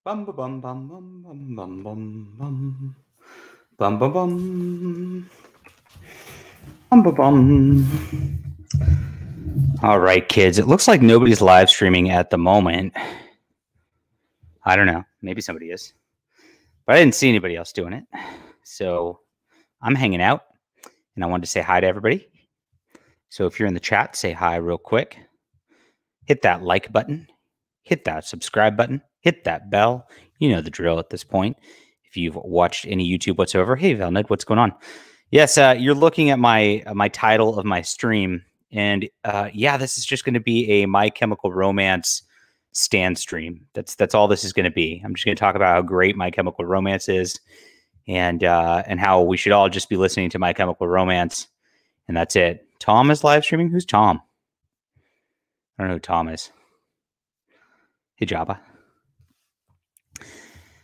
Bum ba bum bum bum bum bum bum bum bum bum bum bum ba bum. All right, kids. It looks like nobody's live streaming at the moment. I don't know. Maybe somebody is, but I didn't see anybody else doing it. So I'm hanging out, and I wanted to say hi to everybody. So if you're in the chat, say hi real quick. Hit that like button. Hit that subscribe button. Hit that bell. You know the drill at this point. If you've watched any YouTube whatsoever, hey Valned, what's going on? Yes, you're looking at my title of my stream, and yeah, this is just going to be a My Chemical Romance stand stream. That's all this is going to be. I'm just going to talk about how great My Chemical Romance is, and how we should all just be listening to My Chemical Romance, and that's it. Tom is live streaming. Who's Tom? I don't know who Tom is. Hey, Jabba.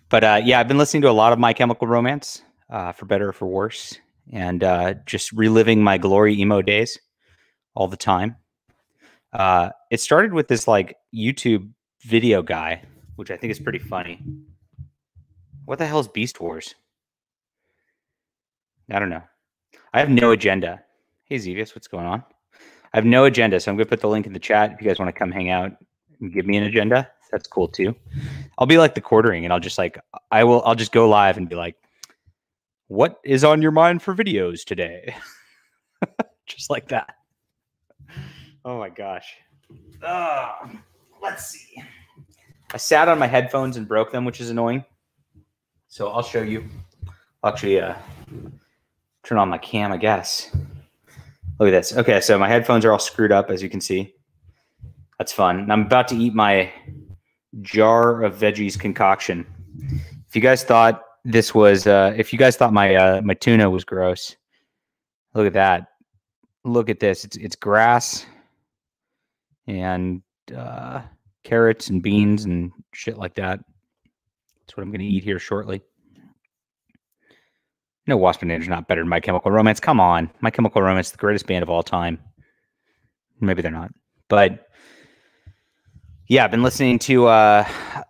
But yeah, I've been listening to a lot of My Chemical Romance, for better or for worse, and just reliving my glory emo days all the time. It started with this like YouTube video guy, which I think is pretty funny. What the hell is Beast Wars? I don't know. I have no agenda. Hey, Zevius, what's going on? I have no agenda, so I'm going to put the link in the chat if you guys want to come hang out and give me an agenda. That's cool too. I'll be like the quartering, and I'll just like I'll just go live and be like, "What is on your mind for videos today?" Just like that. Oh my gosh. Let's see. I sat on my headphones and broke them, which is annoying. So I'll show you. I'll actually turn on my cam, I guess. Look at this. Okay, so my headphones are all screwed up, as you can see. That's fun. And I'm about to eat my jar of veggies concoction. If you guys thought this was, if you guys thought my my tuna was gross, look at that. Look at this. It's grass and carrots and beans and shit like that. That's what I'm going to eat here shortly. No, Wasp and Ninja not better than My Chemical Romance. Come on. My Chemical Romance is the greatest band of all time. Maybe they're not. But yeah, I've been listening to I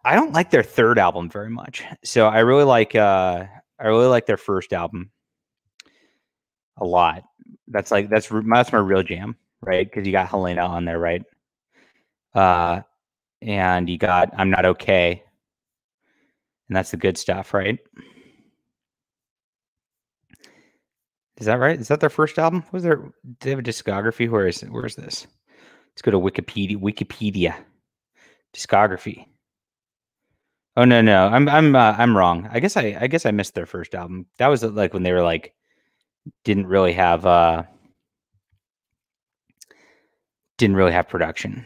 don't like their third album very much. So I really like their first album a lot. That's my real jam, right? Because you got Helena on there, right? And you got I'm Not Okay. And that's the good stuff, right? Is that right? Is that their first album? Do they have a discography? Where is this? Let's go to Wikipedia. Discography. Oh no. I'm wrong. I guess I missed their first album. That was like when they were like didn't really have production.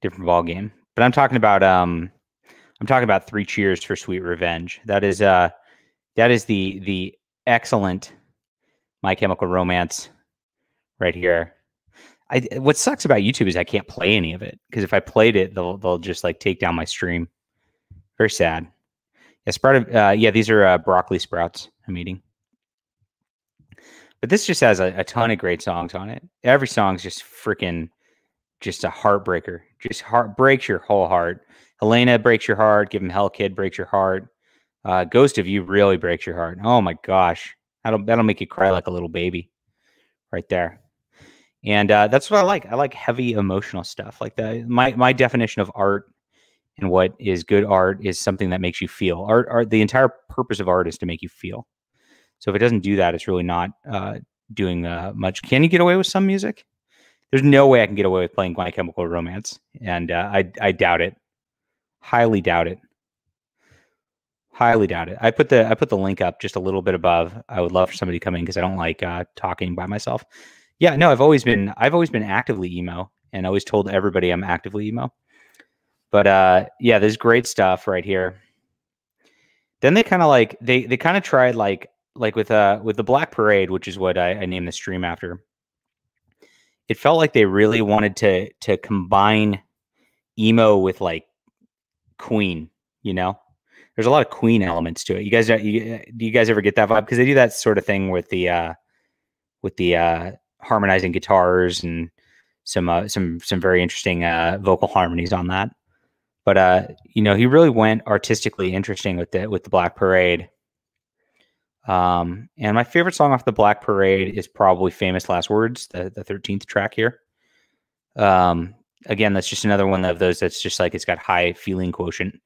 Different ball game. But I'm talking about Three Cheers for Sweet Revenge. That is the excellent My Chemical Romance right here. What sucks about YouTube is I can't play any of it, because if I played it, they'll just like take down my stream. Very sad. Yeah, these are broccoli sprouts I'm eating. But this just has a ton of great songs on it. Every song's just freaking just a heartbreaker. Just breaks your whole heart. Helena breaks your heart. Give him Hell Kid breaks your heart. Ghost of You really breaks your heart. Oh my gosh, that'll make you cry like a little baby, right there. And that's what I like. I like heavy emotional stuff like that. My definition of art and what is good art is something that makes you feel. Art. The entire purpose of art is to make you feel. So if it doesn't do that, it's really not doing much. Can you get away with some music? There's no way I can get away with playing My Chemical Romance, and I doubt it. Highly doubt it. Highly doubt it. I put the link up just a little bit above. I would love for somebody to come in because I don't like talking by myself. Yeah, no, I've always been actively emo, and always told everybody I'm actively emo. But yeah, there's great stuff right here. Then they kind of like they kind of tried like with the Black Parade, which is what I named the stream after. It felt like they really wanted to combine emo with like Queen, you know? There's a lot of Queen elements to it. Do you guys ever get that vibe? Because they do that sort of thing with the harmonizing guitars and some very interesting vocal harmonies on that. But you know, he really went artistically interesting with the Black Parade. And my favorite song off the Black Parade is probably Famous Last Words, the 13th track here. Again, that's just another one of those that's just like it's got high feeling quotient.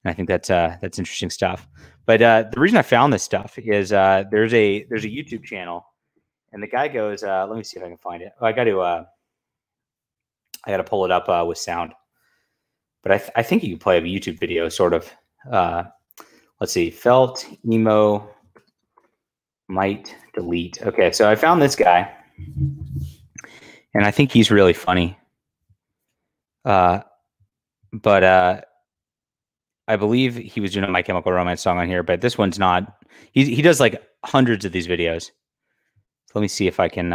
And I think that's interesting stuff. But the reason I found this stuff is there's a YouTube channel, and the guy goes, let me see if I can find it. Oh, I got to pull it up with sound. But I think you can play a YouTube video, sort of. Let's see, felt emo might delete. Okay, so I found this guy, and I think he's really funny. But I believe he was doing a My Chemical Romance song on here, but this one's not. He does like hundreds of these videos. So let me see if I can.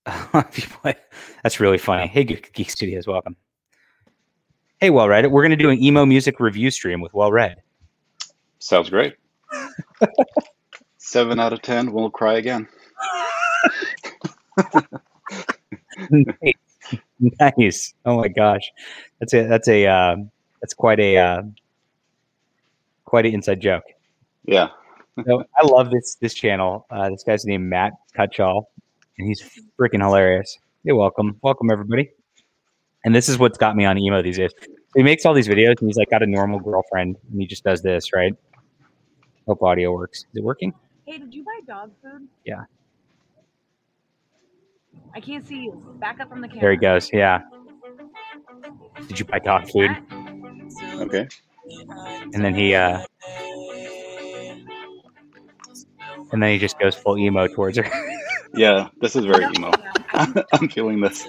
That's really funny. Hey, Geek Studios, welcome. Hey, Well Read. We're going to do an emo music review stream with Well Read. Sounds great. 7 out of 10. We'll cry again. Nice. Oh my gosh, that's quite an inside joke. Yeah. So I love this channel. This guy's named Matt Cutshall, and he's freaking hilarious. You're welcome everybody. And this is what's got me on emo these days. So he makes all these videos, and he's like got a normal girlfriend, and he just does this, right? Hope audio works. Is it working? Hey, did you buy dog food? Yeah. I can't see you. Back up from the camera. There he goes. Yeah. Did you buy dog food? Okay. And then he just goes full emo towards her. Yeah, this is very emo. I'm feeling this.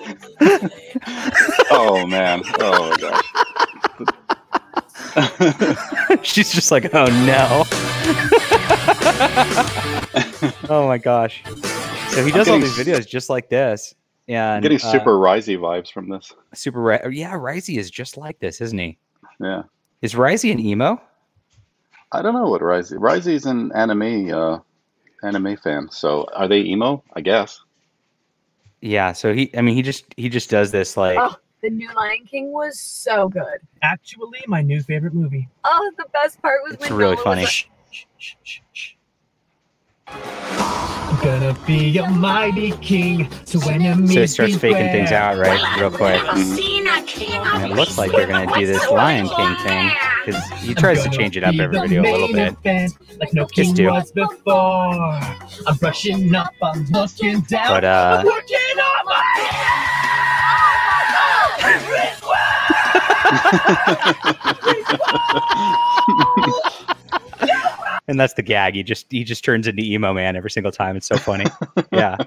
Oh man. Oh my gosh. She's just like, oh no. Oh my gosh. So he does all these videos just like this. And I'm getting super Risey vibes from this. Yeah, Risey is just like this, isn't he? Yeah. Is Risey an emo? I don't know what Risey's an anime fan. So are they emo? I guess. Yeah, so he just does this like. Oh, the new Lion King was so good. Actually, my new favorite movie. Oh, the best part was It's when really Noah funny. was I'm gonna be a mighty king. So enemies So he starts faking beware. things out, right, real quick. And it looks like they're gonna do this Lion King thing because he tries to change it up every video a little bit. Like no Just king do. was before. I'm brushing up, I'm looking down. But I'm working on my and that's the gag. He just turns into emo man every single time. It's so funny. Yeah.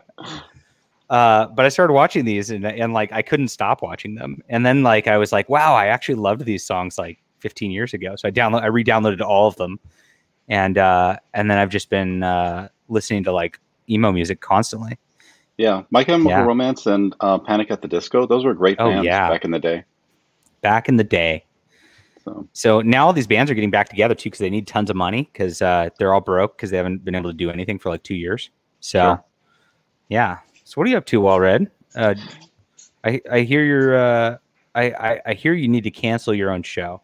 But I started watching these and like I couldn't stop watching them. And then like I was like, wow, I actually loved these songs like 15 years ago. So I re-downloaded all of them. And then I've just been listening to like emo music constantly. Yeah, My Chemical Romance and Panic at the Disco. Those were great bands back in the day. Back in the day. So now all these bands are getting back together too because they need tons of money because they're all broke because they haven't been able to do anything for like 2 years. So yeah. So what are you up to, Well Read? I hear you're I hear you need to cancel your own show.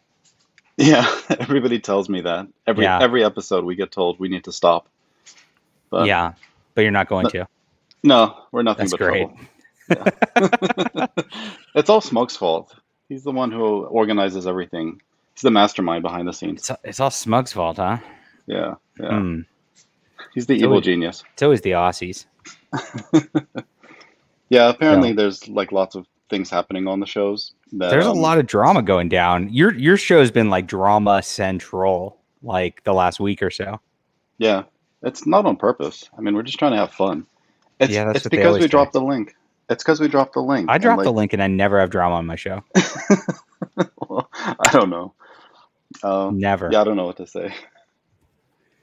Yeah, everybody tells me that. Every episode we get told we need to stop. But but you're not going to. No, we're nothing but great. trouble. Yeah. It's all Smoke's fault. He's the one who organizes everything. He's the mastermind behind the scenes. It's all Smug's fault, huh? Yeah. He's the evil genius. It's always the Aussies. Yeah, apparently there's like lots of things happening on the shows. There's a lot of drama going down. Your show's been like drama central like the last week or so. Yeah, it's not on purpose. I mean, we're just trying to have fun. It's because we dropped the link. It's because we dropped the link. I dropped the link and I never have drama on my show. Well, I don't know. Never. Yeah, I don't know what to say.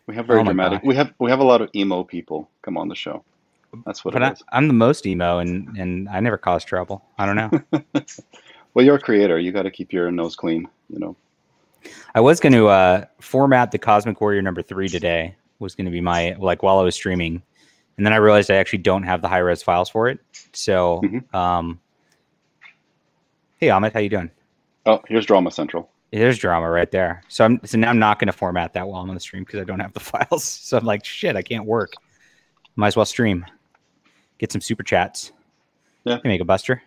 We have very dramatic. We have a lot of emo people come on the show. That's what it is. I'm the most emo, and I never cause trouble. I don't know. Well, you're a creator. You got to keep your nose clean. You know. I was going to format the Cosmic Warrior #3 today. Was going to be my while I was streaming, and then I realized I actually don't have the high res files for it. So, hey Amit, how you doing? Oh, here's Drama Central. There's drama right there. So now I'm not going to format that while I'm on the stream because I don't have the files. So I'm like, shit, I can't work. Might as well stream. Get some super chats. Yeah. Hey, Mega Buster.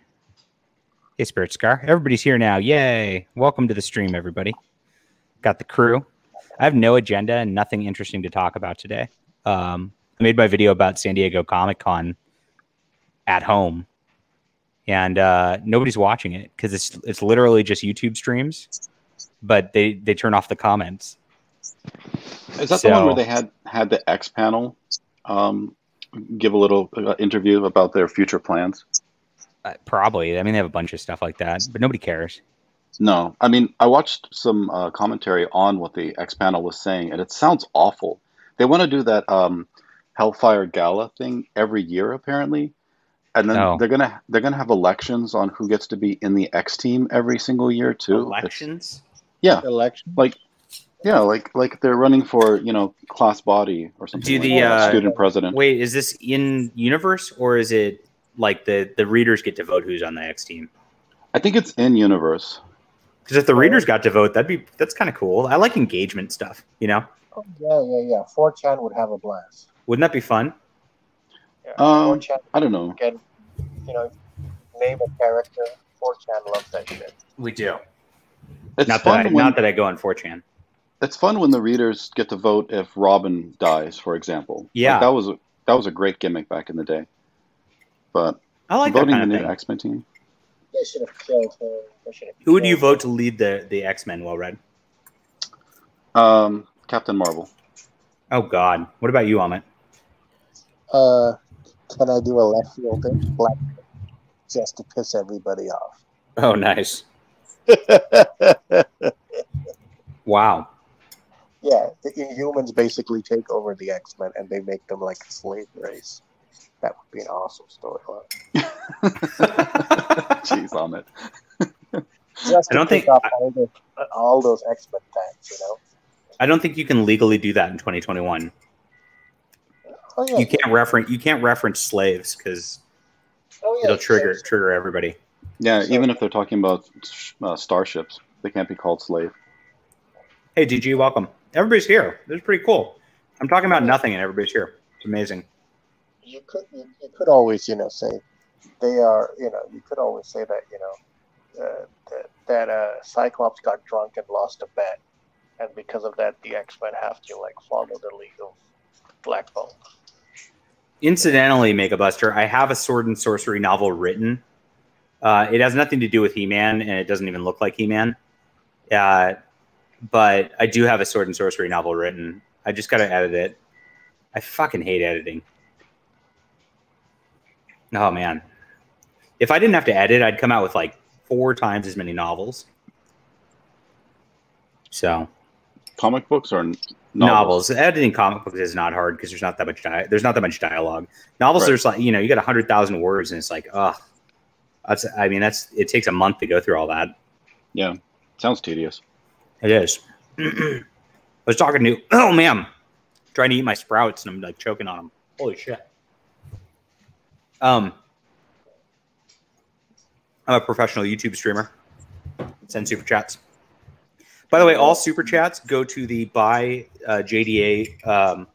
Hey, Spirit Scar. Everybody's here now. Yay. Welcome to the stream, everybody. Got the crew. I have no agenda and nothing interesting to talk about today. I made my video about San Diego Comic-Con at home. And nobody's watching it because it's literally just YouTube streams. But they turn off the comments. Is that the one where they had the X panel give a little interview about their future plans? Probably. I mean, they have a bunch of stuff like that, but nobody cares. No, I mean, I watched some commentary on what the X panel was saying, and it sounds awful. They want to do that Hellfire Gala thing every year, apparently, and then they're gonna have elections on who gets to be in the X team every single year too. Elections? Yeah, election. Like they're running for class body or something. Student president. Wait, is this in universe or is it like the readers get to vote who's on the X team? I think it's in universe. Because if the readers got to vote, that's kind of cool. I like engagement stuff. Oh, yeah. 4chan would have a blast. Wouldn't that be fun? Yeah. 4chan, I don't know. Again, name a character. 4chan loves that shit. We do. It's not that I go on 4chan. It's fun when the readers get to vote if Robin dies, for example. Yeah, that was a great gimmick back in the day. But I like voting that kind the of new thing. X-Men team. They should have killed her. Who would you vote to lead the X-Men? Well read. Captain Marvel. Oh God, what about you, Amit? Can I do a left field thing? Black, just to piss everybody off. Oh, nice. Wow. Yeah, the Inhumans basically take over the X-Men and they make them like a slave race. That would be an awesome storyline. Jeez, Amit. Just I don't think all those X-Men tanks, I don't think you can legally do that in 2021. Oh, yeah, You can't reference slaves because it'll trigger everybody. Yeah, even if they're talking about starships, they can't be called slave. Hey, DG, welcome. Everybody's here. This is pretty cool. I'm talking about nothing, and everybody's here. It's amazing. You could always say they are. You could always say that that Cyclops got drunk and lost a bet, and because of that, the X-Men have to follow the League of Black Bolt. Incidentally, Mega Buster, I have a sword and sorcery novel written. It has nothing to do with He-Man, and it doesn't even look like He-Man. But I do have a sword and sorcery novel written. I just got to edit it. I fucking hate editing. Oh, man. If I didn't have to edit, I'd come out with 4 times as many novels. So, comic books or novels? Editing comic books is not hard because there's not that much dialogue. Novels, there's you got 100,000 words, and it's ugh. It takes a month to go through all that. Yeah, sounds tedious. It is. I was talking to trying to eat my sprouts, and I'm choking on them. Holy shit. I'm a professional YouTube streamer. Send super chats. By the way, all super chats go to the buy JDA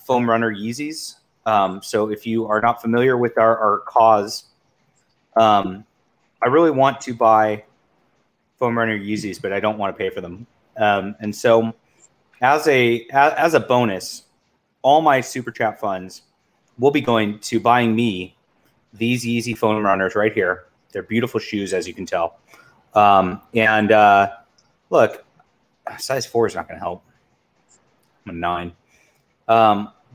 foam runner Yeezys. So if you are not familiar with our cause, I really want to buy foam runner Yeezys, but I don't want to pay for them. And so as a bonus, all my super chat funds will be going to buying me these Yeezy foam runners right here. They're beautiful shoes, as you can tell. Look, size 4 is not going to help. I'm a 9.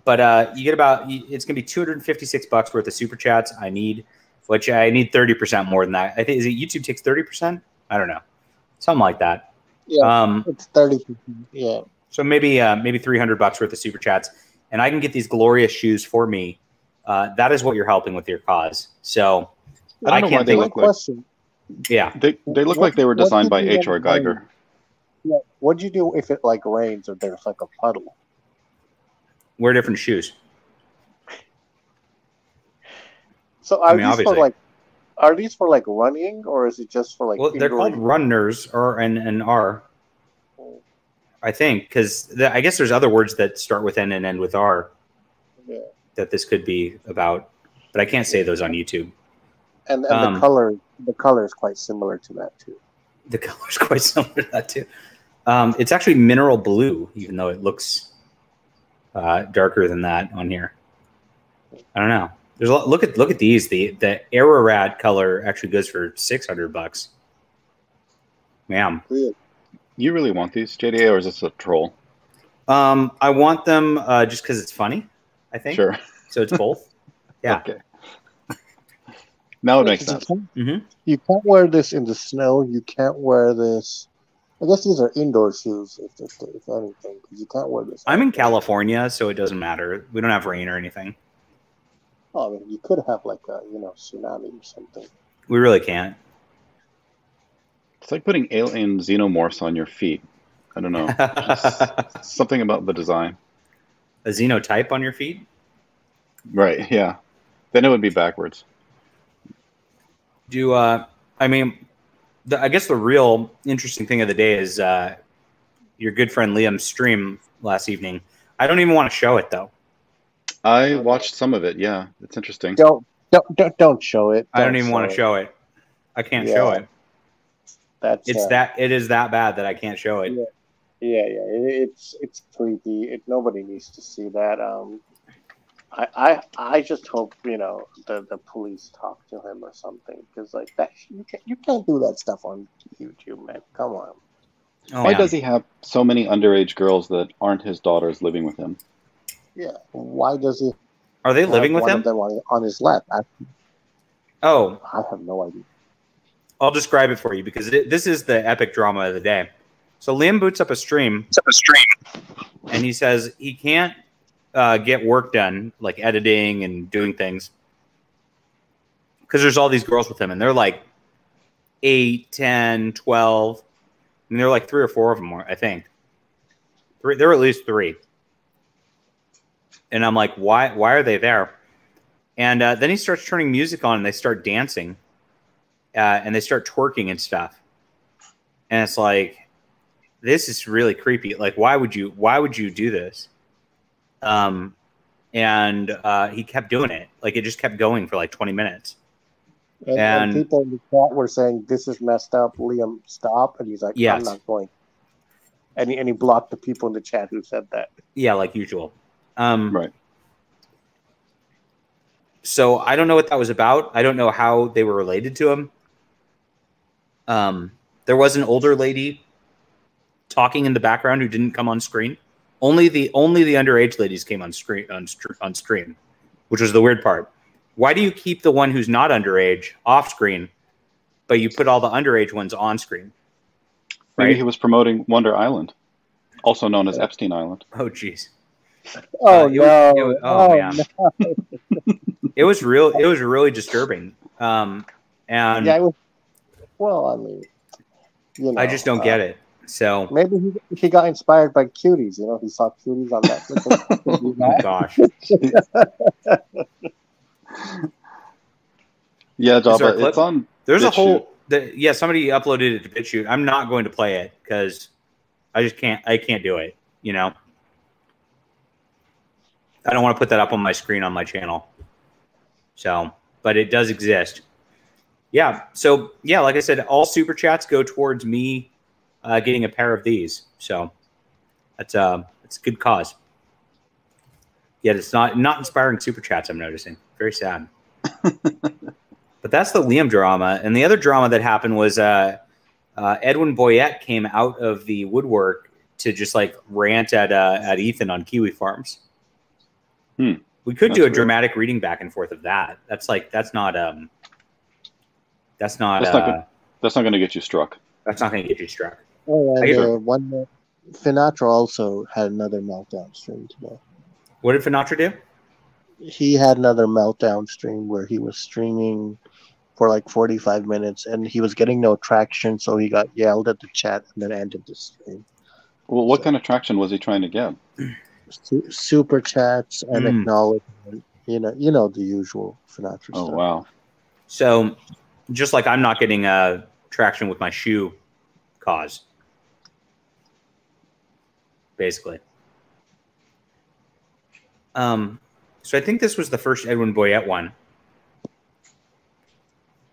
But you get it's going to be $256 worth of super chats. I need 30% more than that. I think YouTube takes 30%. I don't know, something like that. Yeah, it's 30%. Yeah. So maybe $300 worth of super chats, and I can get these glorious shoes for me. That is what you're helping with your cause. So I don't know why they look like. Yeah, they look like they were designed by H.R. Geiger. Yeah. What'd you do if it rains or there's a puddle? Wear different shoes. So I mean, Are these for like running, or is it just for like? Well, they're called indoor- runners or and R, I think, because I guess there's other words that start with N and end with R Yeah. that this could be about, but I can't say those on YouTube. And Um, the color is quite similar to that too. The color's quite similar to that too. It's actually mineral blue, even though it looks darker than that on here. I don't know. There's a lot, look at these. The Ararat color actually goes for $600. Ma'am. Really? You really want these, JDA, or is this a troll? I want them just because it's funny, I think. Sure. So it's both. Yeah. Okay. Now it makes sense. You can't wear this in the snow. You can't wear this. I guess these are indoor shoes, if anything, because you can't wear this. I'm in California, so it doesn't matter. We don't have rain or anything. Oh, I mean, you could have like a tsunami or something. We really can't. It's like putting alien xenomorphs on your feet. I don't know. Just something about the design. A xenotype on your feet? Right, yeah. Then it would be backwards. I mean, I guess the real interesting thing of the day is your good friend Liam's stream last evening. I don't even want to show it though. I watched some of it, yeah. It's interesting. Don't show it. I don't even want to show it. I can't show it. It is that bad that I can't show it. Yeah. It's creepy. Nobody needs to see that. I just hope the police talk to him or something, because like that you can't do that stuff on YouTube, man. Come on. Why does he have so many underage girls that aren't his daughters living with him? Yeah. Why does he? Are they living with one him? Of them on his lap. I have no idea. I'll describe it for you because this is the epic drama of the day. So Liam boots up a stream, and he says he can't get work done, like editing and doing things, because there's all these girls with him, and they're like 8, 10, 12, and they're like 3 or 4 of them, I think. There were at least 3. And I'm like, why are they there? And then he starts turning music on, and they start dancing, and they start twerking and stuff. And it's like, this is really creepy. Like, why would you do this? And he kept doing it. Like, it just kept going for like 20 minutes. And people in the chat were saying, this is messed up. Liam, stop. And he's like, yes. I'm not going. And he blocked the people in the chat who said that. Yeah, like usual. Right. So I don't know what that was about. I don't know how they were related to him. There was an older lady talking in the background who didn't come on screen. Only the underage ladies came on stream, which was the weird part. Why do you keep the one who's not underage off screen, but you put all the underage ones on screen? Maybe Right? he was promoting Wonder Island, also known as Epstein Island. Oh, jeez. Oh no! Man. No. It was really disturbing. And yeah, it was. Well, I mean, I just don't get it. So maybe he got inspired by cuties. He saw cuties on that. Oh gosh. Yeah, Jabba, it's on. There's BitChute. a whole. Somebody uploaded it to BitChute. I'm not going to play it because I just can't. I can't do it. I don't want to put that up on my screen on my channel. So, but it does exist. Yeah. So yeah, like I said, all super chats go towards me getting a pair of these. So it's a good cause. Yet it's not inspiring super chats. I'm noticing. Very sad. But that's the Liam drama, and the other drama that happened was Edwin Boyette came out of the woodwork to just like rant at Ethan on Kiwi Farms. We could do a dramatic reading back and forth of that. That's not going to get you struck. That's not going to get you struck. Oh, and one Finatra also had another meltdown stream today. What did Finatra do? He had another meltdown stream where he was streaming for like 45 minutes and he was getting no traction, so he got yelled at the chat and then ended the stream. Well, what kind of traction was he trying to get? Super chats and acknowledgement. The usual Finatra stuff. Oh, wow. So Just like I'm not getting traction with my shoe cause, basically. So I think this was the first Edwin Boyette one.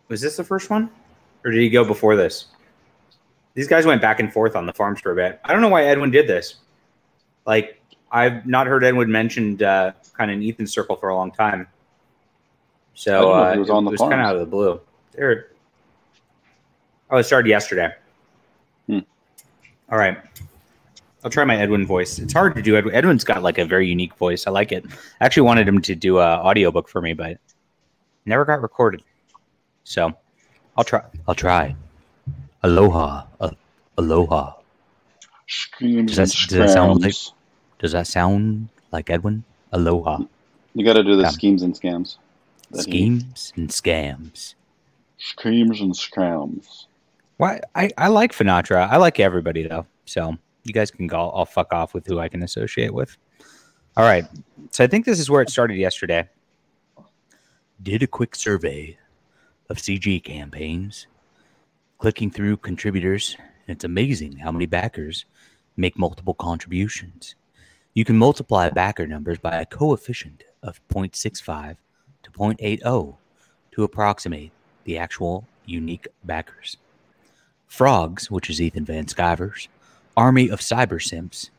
Was this the first one? Or did he go before this? These guys went back and forth on the farms for a bit. I don't know why Edwin did this. Like, I've not heard Edwin mentioned kind of in Ethan's circle for a long time. So it was kind of out of the blue. There. Oh, it started yesterday. All right. I'll try my Edwin voice. It's hard to do. Edwin's got like a very unique voice. I like it. I actually wanted him to do an audiobook for me, but never got recorded. So I'll try. Aloha. Aloha. Screams Does that sound like Edwin? Aloha. You got to do the schemes and scams. Schemes and scams. Schemes and scams. Why? I like Finatra. I like everybody though. So you guys can go. I'll fuck off with who I can associate with. All right. So I think this is where it started yesterday. Did a quick survey of CG campaigns, clicking through contributors, and it's amazing how many backers make multiple contributions. You can multiply backer numbers by a coefficient of 0.65 to 0.80 to approximate the actual unique backers. Frogs, which is Ethan Van Sciver's army of cyber simps,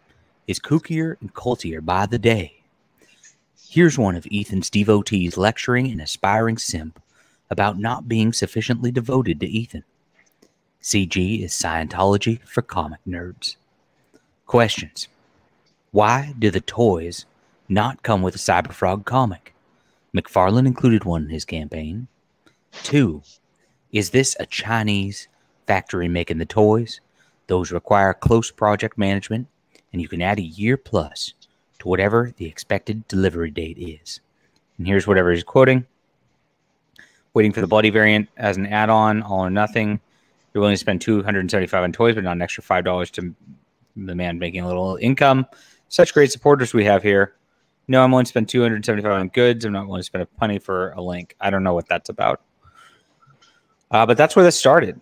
is kookier and cultier by the day. Here's one of Ethan's devotees lecturing an aspiring simp about not being sufficiently devoted to Ethan. CG is Scientology for comic nerds. Questions. Why do the toys not come with a Cyberfrog comic? McFarlane included one in his campaign. 2. Is this a Chinese factory making the toys? Those require close project management, and you can add a year plus to whatever the expected delivery date is. And here's whatever he's quoting. Waiting for the bloody variant as an add-on, all or nothing. You're willing to spend $275 on toys, but not an extra $5 to the man making a little income. Such great supporters we have here. No, I'm willing to spend $275 on goods. I'm not willing to spend a penny for a link. I don't know what that's about. But that's where this started.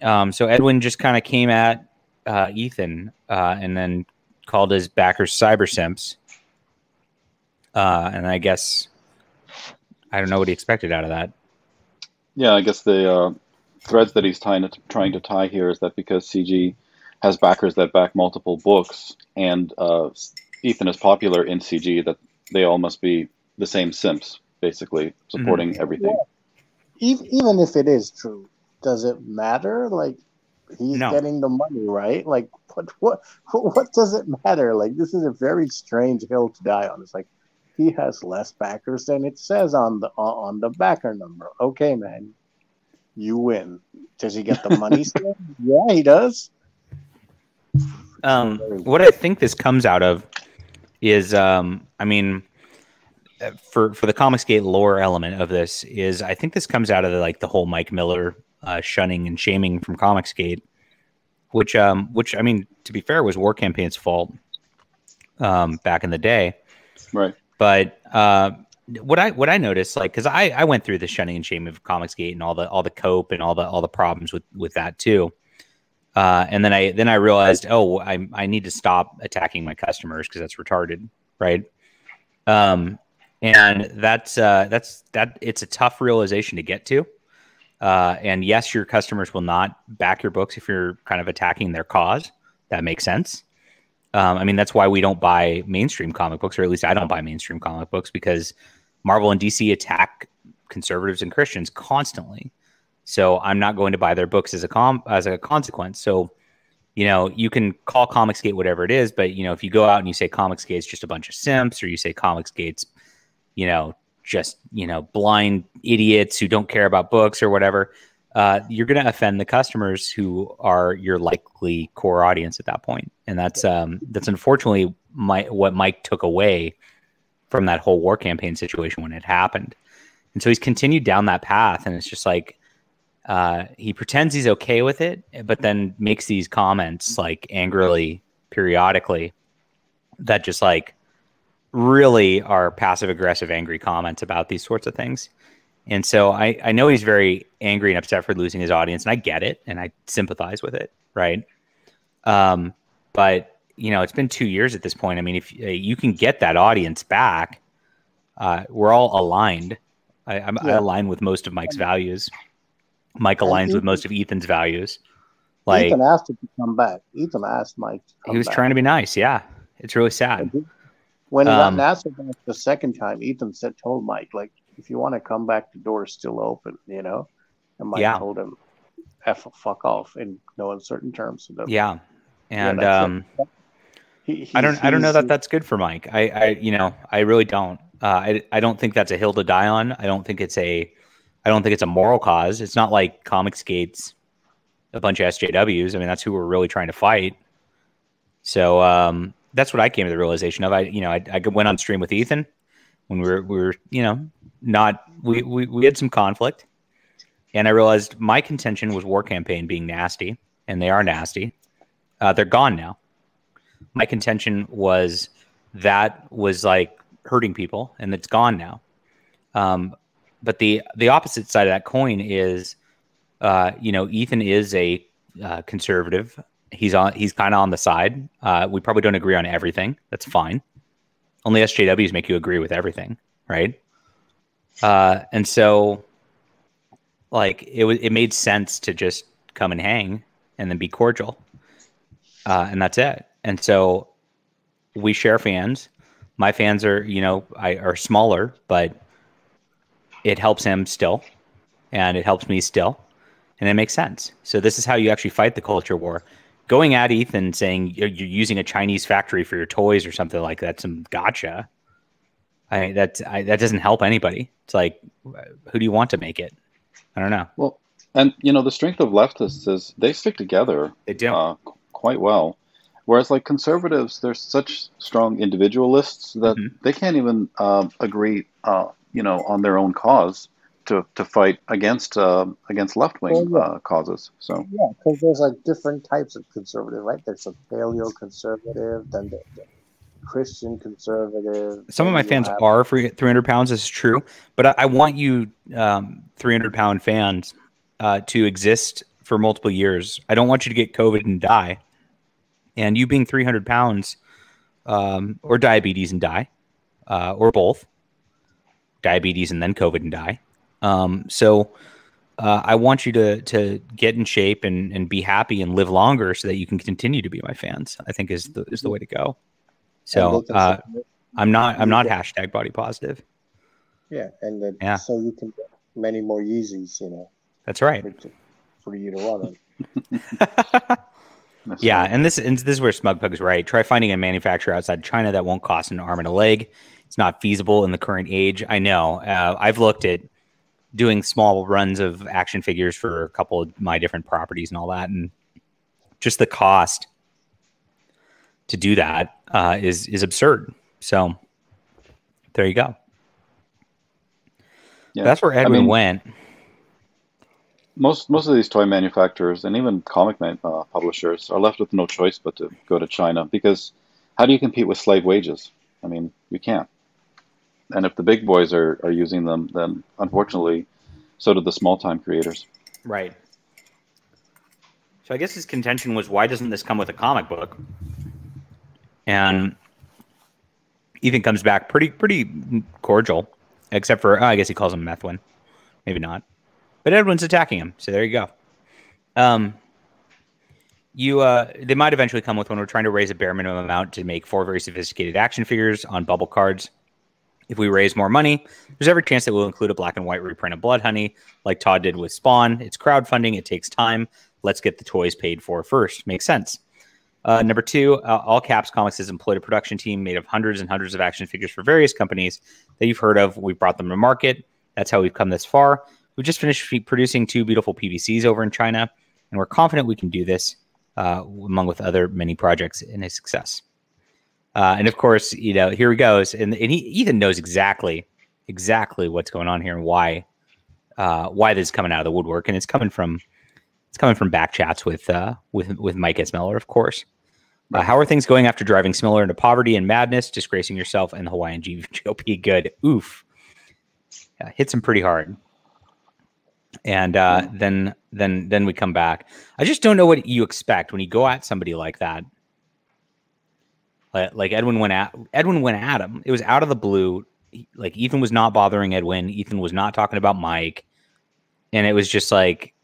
So Edwin just kind of came at Ethan and then called his backers cyber simps. And I guess I don't know what he expected out of that. Yeah, I guess the threads that he's trying to tie here is that because CG has backers that back multiple books and Ethan is popular in CG, that they all must be the same simps, basically, supporting everything. Yeah. Even if it is true, does it matter? Like, he's getting the money, right? Like, what does it matter? Like, this is a very strange hill to die on. It's like, he has less backers than it says on the backer number. Okay, man, you win. Does he get the money still? Yeah, he does. What I think this comes out of is, I mean, for the Comicsgate lore element of this is, I think this comes out of the whole Mike Miller shunning and shaming from Comicsgate, which I mean, to be fair, was War Campaign's fault back in the day, right? But what I noticed, like, because I went through the shunning and shaming of Comicsgate and all the cope and all the problems with that too. And then I realized, I need to stop attacking my customers because that's retarded, right? And that's it's a tough realization to get to. And yes, your customers will not back your books if you're kind of attacking their cause. That makes sense. I mean, that's why we don't buy mainstream comic books, or at least I don't buy mainstream comic books, because Marvel and DC attack conservatives and Christians constantly. So I'm not going to buy their books as a consequence. So, you can call Comicsgate whatever it is, but if you go out and you say Comicsgate's just a bunch of simps, or you say Comicsgate's, just blind idiots who don't care about books or whatever, you're going to offend the customers who are your likely core audience at that point. And that's unfortunately what Mike took away from that whole War Campaign situation when it happened. And so he's continued down that path, and it's just like, he pretends he's okay with it, but then makes these comments like angrily periodically that just like really are passive aggressive, angry comments about these sorts of things. And so I know he's very angry and upset for losing his audience, and I get it, and I sympathize with it, right? But it's been 2 years at this point. I mean, if you can get that audience back, we're all aligned. I align with most of Mike's values. Mike aligns with most of Ethan's values. Like Ethan asked him to come back. Ethan asked Mike to come he was back. trying to be nice. Yeah, it's really sad. When he got asked back the second time, Ethan told Mike, like, if you want to come back, the door is still open, And Mike told him, fuck off, in no uncertain terms. So and I don't know that that's good for Mike. I really don't. I don't think that's a hill to die on. I don't think it's a moral cause. It's not like Comicsgate's a bunch of SJWs. I mean, that's who we're really trying to fight. So that's what I came to the realization of. I went on stream with Ethan when we were we had some conflict, and I realized my contention was War Campaign being nasty, and they are nasty. They're gone now. My contention was that was like hurting people, and it's gone now. But the opposite side of that coin is, Ethan is a conservative. He's kind of on the side. We probably don't agree on everything. That's fine. Only SJWs make you agree with everything, right? And so, like, it made sense to just come and hang and then be cordial, and that's it. And so we share fans. My fans are, are smaller, but it helps him still, and it helps me still, and it makes sense. So this is how you actually fight the culture war. Going at Ethan saying you're using a Chinese factory for your toys or something like that, some gotcha. That doesn't help anybody. It's like, who do you want to make it? I don't know. Well, and the strength of leftists is they stick together. They do quite well. Whereas, like, conservatives, they're such strong individualists that they can't even agree, on their own cause to fight against left-wing causes. So because there's like different types of conservative, right? There's a paleo conservative, then the Christian conservative. Some of my fans are for 300 pounds. This is true, but I want you 300-pound fans to exist for multiple years. I don't want you to get COVID and die. And you being 300 pounds, or diabetes and die, or both, diabetes and then COVID and die. So I want you to get in shape and be happy and live longer so that you can continue to be my fans. I think is the way to go. So I'm not hashtag body positive. Yeah, and so you can get many more Yeezys, That's right. For you to run them. Yeah, and this is where Smugpug is right. Try finding a manufacturer outside China that won't cost an arm and a leg. It's not feasible in the current age. I know. I've looked at doing small runs of action figures for a couple of my different properties and all that, and just the cost to do that is absurd. So there you go. Yeah, that's where Edwin went. Most of these toy manufacturers and even comic publishers are left with no choice but to go to China, because how do you compete with slave wages? I mean, you can't. And if the big boys are using them, then unfortunately, so do the small-time creators. Right. So I guess his contention was, why doesn't this come with a comic book? And Ethan comes back pretty cordial, except for, I guess he calls him Methwin. Maybe not. But Edwin's attacking him, so there you go. They might eventually come with one. We're trying to raise a bare minimum amount to make 4 very sophisticated action figures on bubble cards. If we raise more money, there's every chance that we'll include a black and white reprint of Blood Honey, like Todd did with Spawn. It's crowdfunding. It takes time. Let's get the toys paid for first. Makes sense. Number 2, All Caps Comics has employed a production team made of hundreds and hundreds of action figures for various companies that you've heard of. We've brought them to market. That's how we've come this far. We just finished producing 2 beautiful PVCs over in China, and we're confident we can do this, among with other many projects in a success. And of course, here he goes, and Ethan knows exactly what's going on here and why this is coming out of the woodwork, and it's coming from back chats with Mike S. Miller, of course. How are things going after driving Miller into poverty and madness, disgracing yourself and the Hawaiian GOP? Good. Oof. Hits him pretty hard. And then we come back. I just don't know what you expect when you go at somebody like that. Like Edwin went at him. It was out of the blue. Like Ethan was not bothering Edwin. Ethan was not talking about Mike, and it was just like,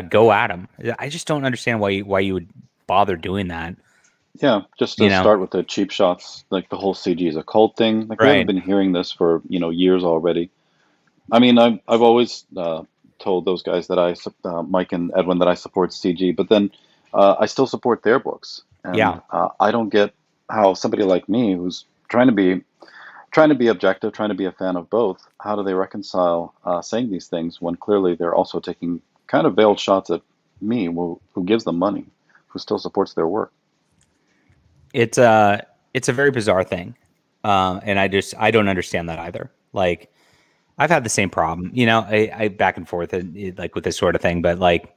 go at him. I just don't understand why you would bother doing that. Yeah, just to start with the cheap shots, like the whole CG is a cult thing. Like we haven't been hearing this for years already. I mean, I've always told those guys that Mike and Edwin, that I support CG, but then I still support their books. And I don't get how somebody like me, who's trying to be objective, trying to be a fan of both, how do they reconcile saying these things when clearly they're also taking kind of veiled shots at me, who gives them money, who still supports their work. It's a very bizarre thing, and I don't understand that either. Like, I've had the same problem, I back and forth like with this sort of thing, but like,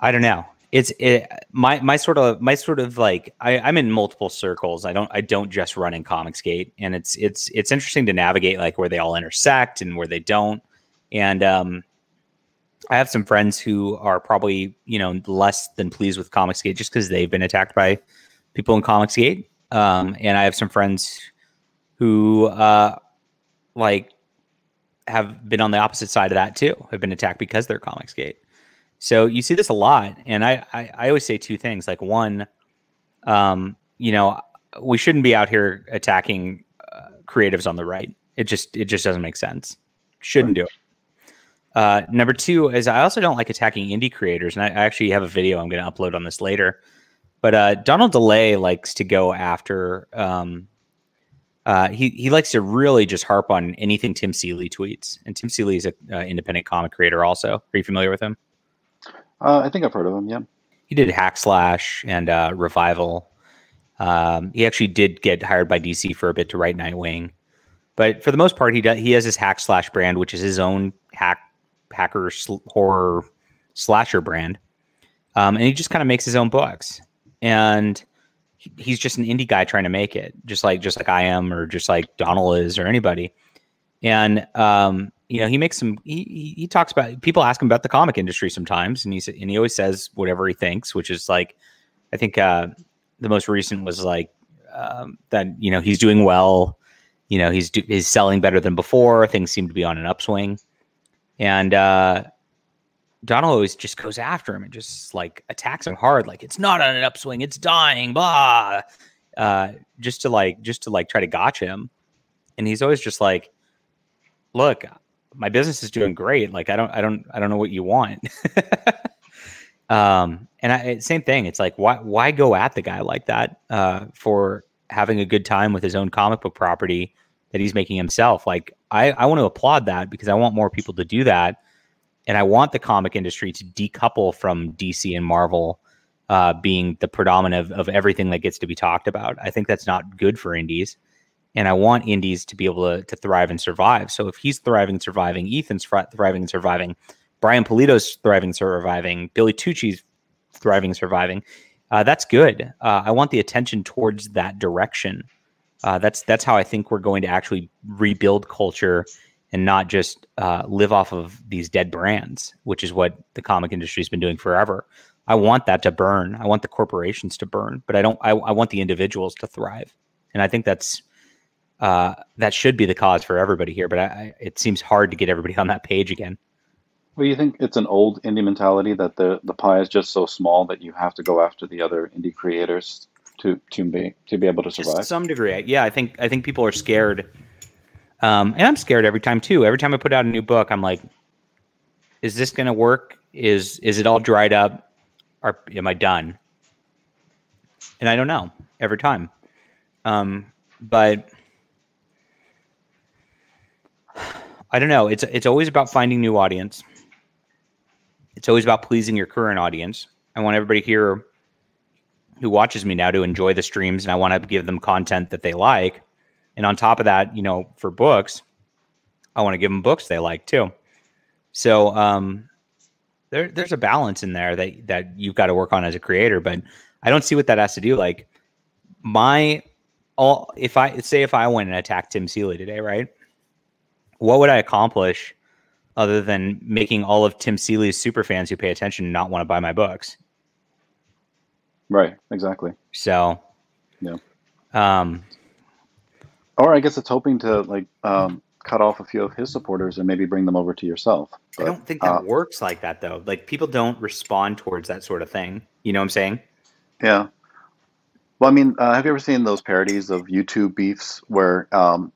I don't know. My sort of like, I'm in multiple circles. I don't just run in Comicsgate, and it's interesting to navigate like where they all intersect and where they don't. And I have some friends who are probably less than pleased with Comicsgate just because they've been attacked by people in Comicsgate. And I have some friends who like have been on the opposite side of that too, have been attacked because they're Comicsgate. So you see this a lot, and I always say two things. Like, one, we shouldn't be out here attacking creatives on the right. It just doesn't make sense. Shouldn't do it. Number two is I also don't like attacking indie creators, and I actually have a video I'm going to upload on this later. But Donald DeLay likes to go after. He likes to really just harp on anything Tim Seeley tweets, and Tim Seeley is an independent comic creator. Also, are you familiar with him? I think I've heard of him. Yeah, he did Hack Slash and Revival. He actually did get hired by DC for a bit to write Nightwing, but for the most part, he has his Hack Slash brand, which is his own hacker horror slasher brand, and he just kind of makes his own books. And he's just an indie guy trying to make it, just like I am, or just like Donald is, or anybody. And he makes some. He talks about, people ask him about the comic industry sometimes, and he always says whatever he thinks, which is like, I think the most recent was like that he's doing well, he's selling better than before. Things seem to be on an upswing, and Donald always just goes after him and just like attacks him hard, like it's not on an upswing, it's dying, blah, just to try to gotcha him. And he's always just like, look, my business is doing great. Like, I don't know what you want. And same thing. It's like, why go at the guy like that for having a good time with his own comic book property that he's making himself? Like, I want to applaud that, because I want more people to do that. And I want the comic industry to decouple from DC and Marvel being the predominant of everything that gets to be talked about. I think that's not good for indies. And I want indies to be able to thrive and survive. So if he's thriving and surviving, Ethan's thriving and surviving, Brian Pulido's thriving and surviving, Billy Tucci's thriving and surviving, that's good. I want the attention towards that direction. That's how I think we're going to actually rebuild culture, and not just live off of these dead brands, which is what the comic industry has been doing forever. I want that to burn. I want the corporations to burn, but I want the individuals to thrive. And I think that should be the cause for everybody here, but it seems hard to get everybody on that page again. Well, you think it's an old indie mentality that the pie is just so small that you have to go after the other indie creators to be able to survive? Just to some degree, yeah. I think people are scared. And I'm scared every time too. Every time I put out a new book, I'm like, is this going to work? Is it all dried up? Or am I done? And I don't know every time. But I don't know. It's always about finding new audience. It's always about pleasing your current audience. I want everybody here who watches me now to enjoy the streams, and I want to give them content that they like. And on top of that, for books, I want to give them books they like too. So there's a balance in there that you've got to work on as a creator. But I don't see what that has to do. Like, if I went and attacked Tim Seeley today, right? What would I accomplish other than making all of Tim Seeley's super fans who pay attention not want to buy my books. Right. Exactly. So, Yeah. um, Or I guess it's hoping to like cut off a few of his supporters and maybe bring them over to yourself. But, I don't think that works like that though. Like people don't respond towards that sort of thing. You know what I'm saying? Yeah. Well, I mean, have you ever seen those parodies of YouTube beefs where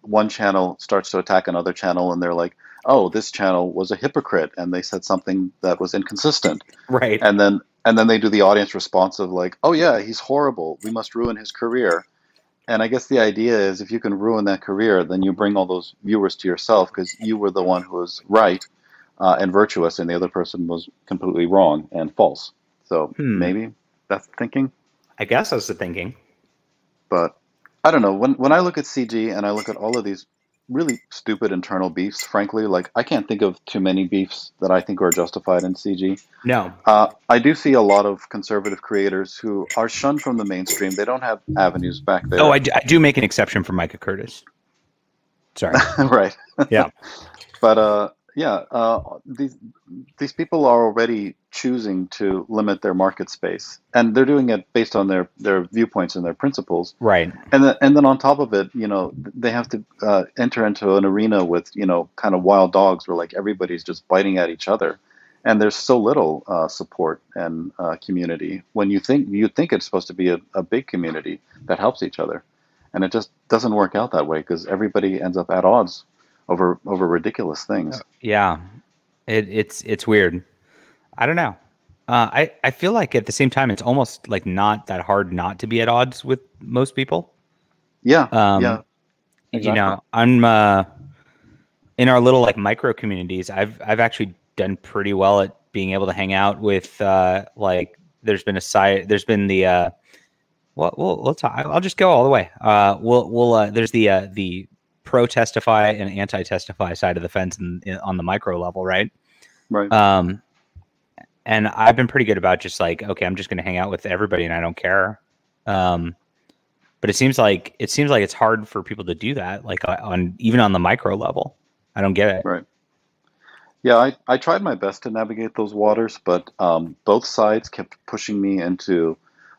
one channel starts to attack another channel and they're like, "Oh, this channel was a hypocrite and they said something that was inconsistent," Right. and then they do the audience response of like, "Oh yeah, he's horrible. We must ruin his career." And I guess the idea is if you can ruin that career, then you bring all those viewers to yourself because you were the one who was right and virtuous, and the other person was completely wrong and false. So maybe that's the thinking. I guess that's the thinking. But I don't know. When I look at CG and I look at all of these really stupid internal beefs, frankly, like I can't think of too many beefs that I think are justified in CG. No. I do see a lot of conservative creators who are shunned from the mainstream. They don't have avenues back there. Oh, I do make an exception for Micah Curtis. Sorry. Right. Yeah. But these people are already choosing to limit their market space, and they're doing it based on their viewpoints and their principles. Right. And then on top of it, they have to enter into an arena with kind of wild dogs where like everybody's just biting at each other, and there's so little support and community when you think it's supposed to be a big community that helps each other, and it just doesn't work out that way because everybody ends up at odds over ridiculous things. Yeah, it's weird. I don't know. I feel like at the same time it's almost like not that hard not to be at odds with most people. Yeah. Yeah. Exactly. I'm in our little like micro communities. I've actually done pretty well at being able to hang out with like there's been the we'll talk. I'll just go all the way. There's the pro testify and anti testify side of the fence on the micro level, right? Right. And I've been pretty good about just like, okay, I'm just going to hang out with everybody and I don't care. But it seems like it's hard for people to do that, like even on the micro level. I don't get it. Right. Yeah, I tried my best to navigate those waters, but both sides kept pushing me into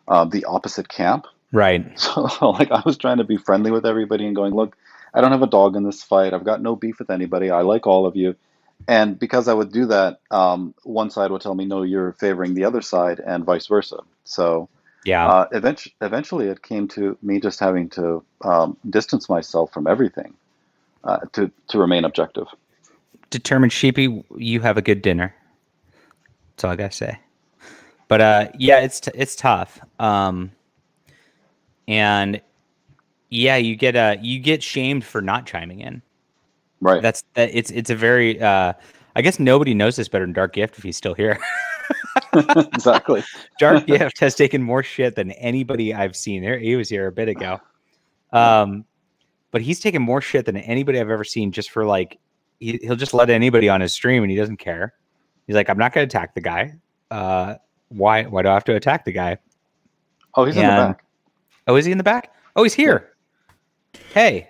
the opposite camp. Right. So like I was trying to be friendly with everybody and going, look, I don't have a dog in this fight. I've got no beef with anybody. I like all of you. And because I would do that, one side would tell me, no, you're favoring the other side, and vice versa. So yeah, eventually it came to me just having to distance myself from everything to remain objective. Determined sheepy, you have a good dinner. That's all I gotta say. But yeah, it's tough. And yeah, you get shamed for not chiming in. Right. It's a very I guess nobody knows this better than Dark Gift if he's still here. Exactly. Dark Gift has taken more shit than anybody I've seen. He was here a bit ago. But he's taken more shit than anybody I've ever seen just for like he'll just let anybody on his stream and he doesn't care. He's like, I'm not going to attack the guy. Why do I have to attack the guy? Oh, he's in the back. Oh, is he in the back? Oh, he's here. Hey.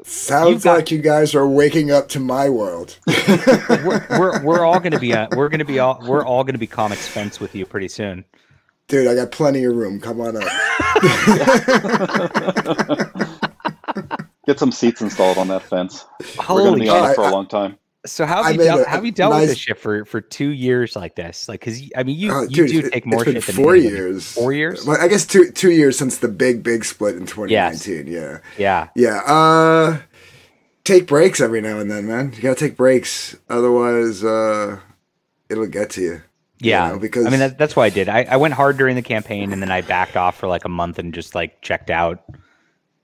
Sounds like you guys are waking up to my world. we're all going to be we're all going to be comics fence with you pretty soon. Dude, I got plenty of room. Come on up. Get some seats installed on that fence. Holy We're going to be on it for a long time. So how have you dealt with this shit for 2 years like this? Like, because I mean, you do take more shit than 4 years. 4 years? Well, I guess 2 years since the big split in 2019. Yes. Yeah. Take breaks every now and then, man. You gotta take breaks, otherwise, it'll get to you. Yeah, because I mean that's why I did. I went hard during the campaign, and then I backed off for like a month and just like checked out.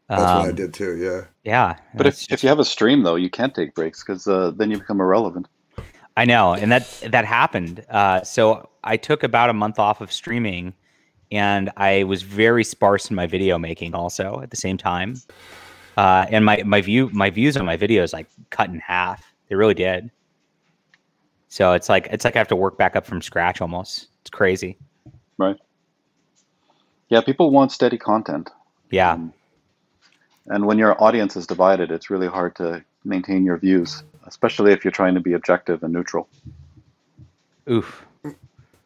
That's what I did too. Yeah. Yeah. But if you have a stream though, you can't take breaks because then you become irrelevant. I know, and that happened. So I took about a month off of streaming, and I was very sparse in my video making also at the same time. And my views on my videos like cut in half. They really did. So it's like I have to work back up from scratch almost. It's crazy. Right. Yeah, people want steady content. Yeah. And when your audience is divided, it's really hard to maintain your views especially if you're trying to be objective and neutral. Oof.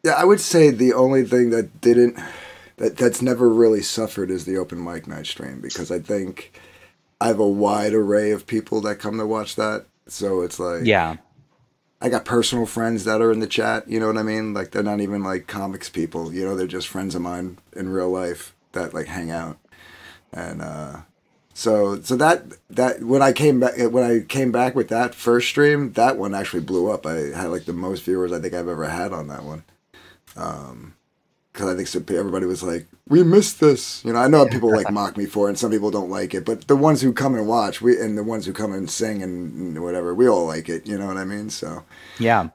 Yeah, I would say the only thing that's never really suffered is the open mic night stream, because I think I have a wide array of people that come to watch that. So it's like, Yeah. I got personal friends that are in the chat, you know what I mean? Like, they're not even like comics people, you know, they're just friends of mine in real life that like hang out. And so that when I came back with that first stream, that one actually blew up. I had like the most viewers I think I've ever had on that one. Because I think everybody was like, we missed this. You know, I know people like mock me for it, and some people don't like it, but the ones who come and watch, and the ones who come and sing and whatever, we all like it. You know what I mean? So Yeah.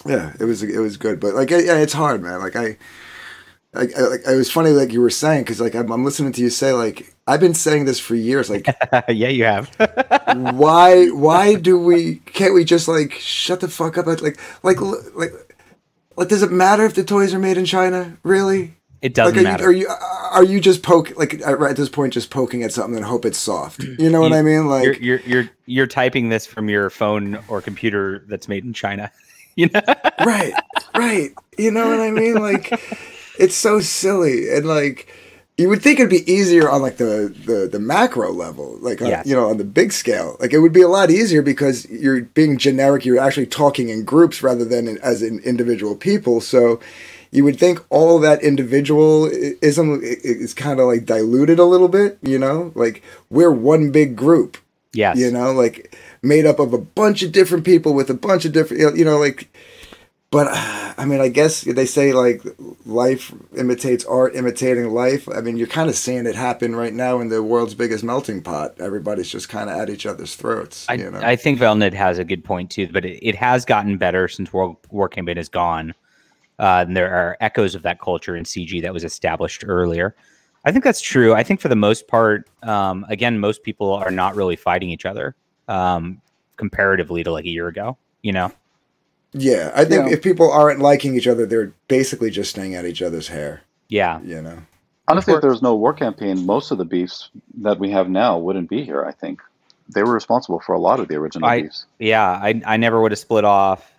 yeah, it was good, but like, yeah, it's hard, man. Like it was funny, like you were saying, because like I'm listening to you say, like, I've been saying this for years, like, Yeah, you have. why can't we just like shut the fuck up? Like, does it matter if the toys are made in China? Really? It doesn't like, matter. Are you just at this point just poking at something and hope it's soft? You know what I mean? Like, you're typing this from your phone or computer that's made in China. You know? right. You know what I mean? Like, it's so silly, and like, you would think it'd be easier on like the macro level, like Yes. you know, on the big scale. Like, it would be a lot easier because you're being generic. You're actually talking in groups rather than as in individual people. So you would think all that individualism is kind of like diluted a little bit. You know, like, we're one big group. Yes. You know, like, made up of a bunch of different people with a bunch of different, you know, like. But, I mean, I guess they say, like, life imitates art, imitating life. I mean, you're kind of seeing it happen right now in the world's biggest melting pot. Everybody's just kind of at each other's throats, you know? I think Velnit has a good point, too, but it has gotten better since World War Campaign is gone. And there are echoes of that culture in CG that was established earlier. I think that's true. I think for the most part, again, most people are not really fighting each other comparatively to like a year ago, you know? Yeah, I think if people aren't liking each other, they're basically just staying at each other's hair. Yeah. You know? Honestly, if there was no war campaign, most of the beefs that we have now wouldn't be here, I think. They were responsible for a lot of the original beefs. Yeah, I never would have split off.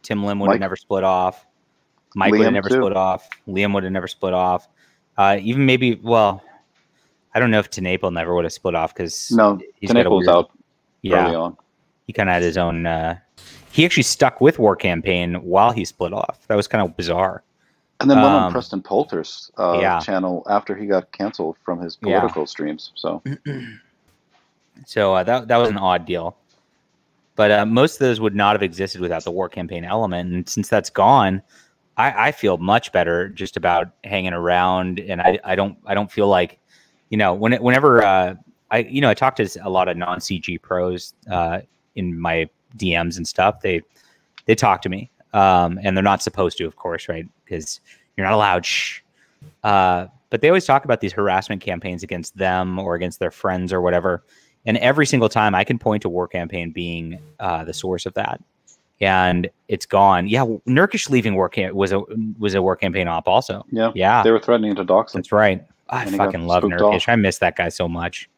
Tim Lim would have never split off. Mike would have never split off. Liam would have never split off. Even maybe, well, I don't know if Tenaple never would have split off because Tenaple was out early on. He kind of had his own. He actually stuck with War Campaign while he split off. That was kind of bizarre. And then went on Preston Poulter's channel after he got canceled from his political streams. So, that was an odd deal. But most of those would not have existed without the War Campaign element. And since that's gone, I feel much better just about hanging around. And I don't feel like, you know, whenever I talk to a lot of non-CG pros in my DMs and stuff, they talk to me, and they're not supposed to, of course, right? Because you're not allowed. But they always talk about these harassment campaigns against them or against their friends or whatever. And every single time I can point to War Campaign being the source of that, and it's gone. Yeah, Nurkish leaving was a War Campaign op also. Yeah, they were threatening to dox him. That's right. I fucking love Nurkish. I miss that guy so much.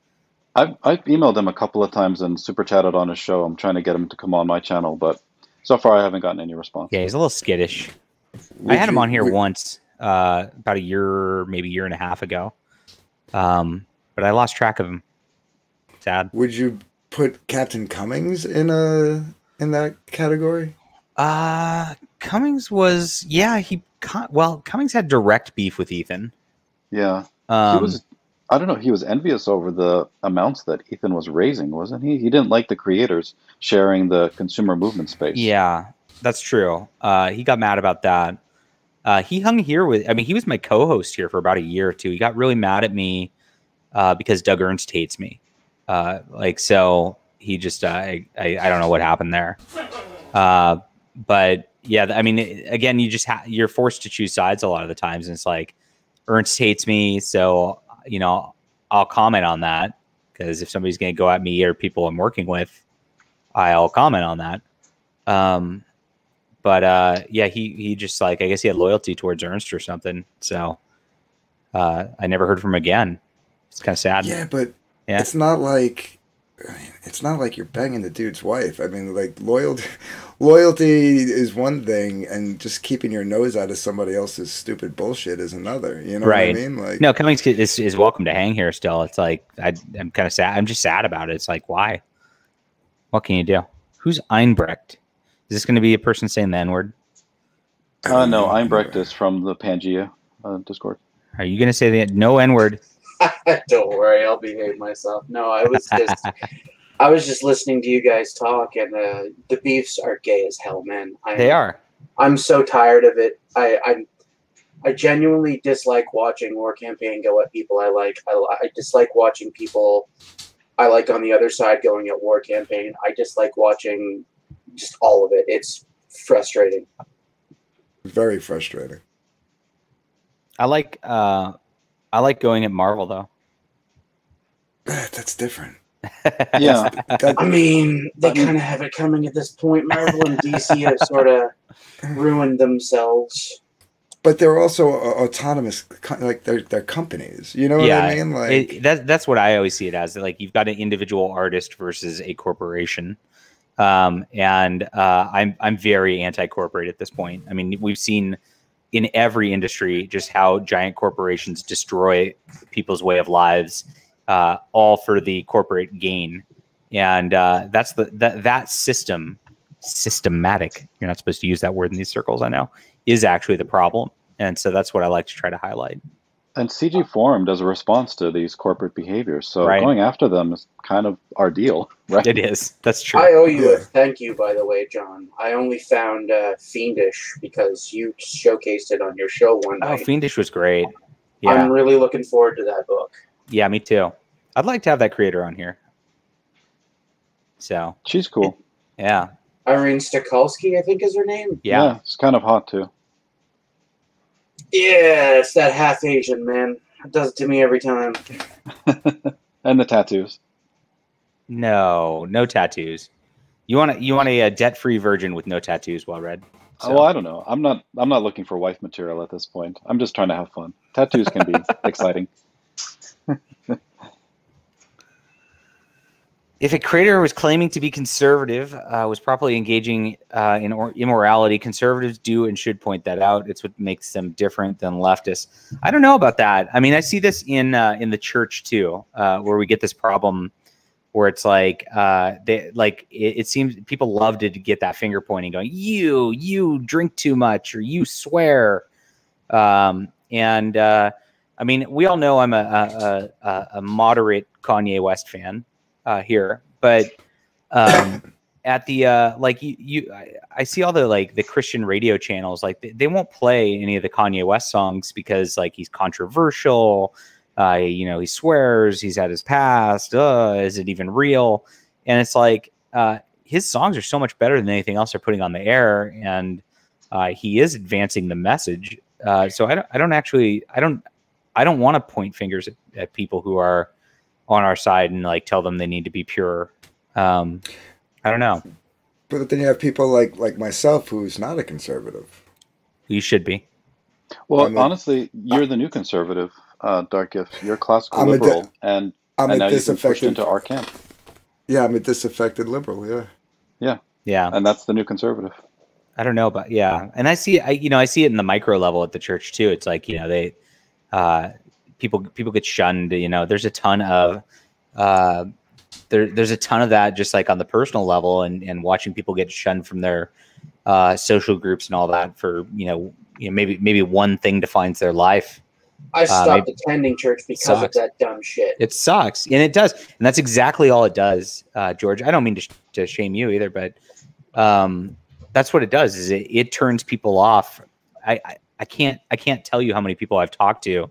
I've emailed him a couple of times and super chatted on his show. I'm trying to get him to come on my channel, but so far I haven't gotten any response. Yeah, he's a little skittish. I had him on here once, about a year, maybe year and a half ago, but I lost track of him. Sad. Would you put Captain Cummings in that category? Cummings was Cummings had direct beef with Ethan. Yeah, he was. I don't know. He was envious over the amounts that Ethan was raising, wasn't he? He didn't like the creators sharing the consumer movement space. Yeah, that's true. He got mad about that. He hung here he was my co-host here for about a year or two. He got really mad at me because Doug Ernst hates me. So he just, I don't know what happened there. But yeah, I mean, again, you're forced to choose sides a lot of the times. And it's like, Ernst hates me, so, you know, I'll comment on that, because if somebody's going to go at me or people I'm working with, I'll comment on that. Yeah, he just, like, I guess he had loyalty towards Ernst or something. So I never heard from him again. It's kind of sad. Yeah, but it's not like I mean, it's not like you're banging the dude's wife. I mean, like loyalty is one thing, and just keeping your nose out of somebody else's stupid bullshit is another. You know what I mean? Like, no, Cummings is welcome to hang here still. It's like I'm kind of sad. I'm just sad about it. It's like, why? What can you do? Who's Einbrecht? Is this going to be a person saying the N-word? No, Einbrecht is from the Pangea Discord. Are you going to say the no N-word? Don't worry, I'll behave myself. No, I was just listening to you guys talk, and the beefs are gay as hell, man. They are. I'm so tired of it. I genuinely dislike watching War Campaign go at people I like. I dislike watching people I like on the other side going at War Campaign. I dislike watching just all of it. It's frustrating. very frustrating. I like going at Marvel though. That's different. Yeah. I mean, they kind of have it coming at this point. Marvel and DC have sort of ruined themselves. But they're also autonomous, like they're companies. You know what I mean? Like that's what I always see it as. Like you've got an individual artist versus a corporation, and I'm very anti-corporate at this point. I mean, we've seen in every industry just how giant corporations destroy people's way of lives, all for the corporate gain, and that's that systematic. You're not supposed to use that word in these circles, I know, is actually the problem. And so that's what I like to try to highlight. And CG formed as a response to these corporate behaviors. So Right. going after them is kind of our deal, right? It is. That's true. I owe you a thank you, by the way, John. I only found Fiendish because you showcased it on your show one Oh, night. Fiendish was great. Yeah. I'm really looking forward to that book. Yeah, me too. I'd like to have that creator on here. So She's cool. yeah. Irene Stakolsky, I think is her name. Yeah. It's kind of hot too. Yeah, it's that half Asian, man. It does it to me every time. And the tattoos. No tattoos. You want a debt-free virgin with no tattoos, well read. So. Well, I don't know. I'm not looking for wife material at this point. I'm just trying to have fun. Tattoos can be exciting. If a creator was claiming to be conservative, was properly engaging in immorality, conservatives do and should point that out. It's what makes them different than leftists. I don't know about that. I mean, I see this in the church too, where we get this problem where it's like it seems people love to get that finger pointing, going, you drink too much or you swear, I mean, we all know I'm a moderate Kanye West fan. Here, but at the I see all the Christian radio channels, like they won't play any of the Kanye West songs because like he's controversial, he swears, he's had his past, is it even real? And it's like his songs are so much better than anything else they're putting on the air, and he is advancing the message. So I don't want to point fingers at people who are on our side and like tell them they need to be pure. I don't know. But then you have people like myself who's not a conservative. You should be. Well, honestly, you're the new conservative, Dark Gift. You're classical I'm liberal, and I'm now a you've been pushed disaffected into our camp. Yeah, I'm a disaffected liberal. Yeah. Yeah. And that's the new conservative. I don't know, but yeah. And I see it in the micro level at the church too. It's like, they, people get shunned, there's a ton of, there's a ton of that just like on the personal level and watching people get shunned from their, social groups and all that for, maybe one thing defines their life. I stopped attending church because of that dumb shit. It sucks. And it does. And that's exactly all it does, George. I don't mean to shame you either, but, that's what it does is it turns people off. I can't tell you how many people I've talked to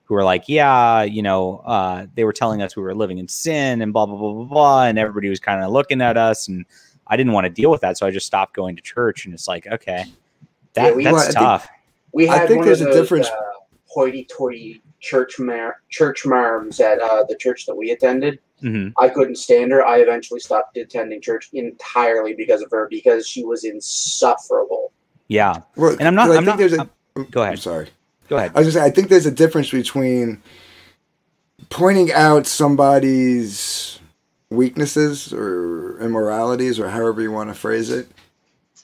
who are like, they were telling us we were living in sin and blah, blah, blah, blah, blah. And everybody was kind of looking at us and I didn't want to deal with that. So I just stopped going to church, and it's like, okay, that's tough. I think there's a difference. Hoity-toity church marms at the church that we attended. Mm-hmm. I couldn't stand her. I eventually stopped attending church entirely because of her, because she was insufferable. Yeah. Well, and go ahead. I'm sorry. Go ahead. I was just saying, I think there's a difference between pointing out somebody's weaknesses or immoralities or however you want to phrase it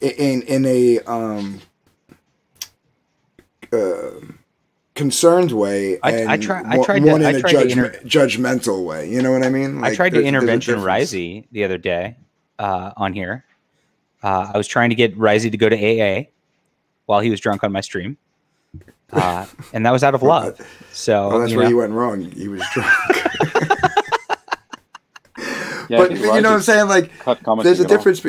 in a concerned way, and I tried one to in a judgmental way. You know what I mean? I tried to intervention Risey the other day on here. I was trying to get Risey to go to AA while he was drunk on my stream, and that was out of love. So that's where you went wrong. He was drunk. But you know what I'm saying? Like, there's a difference.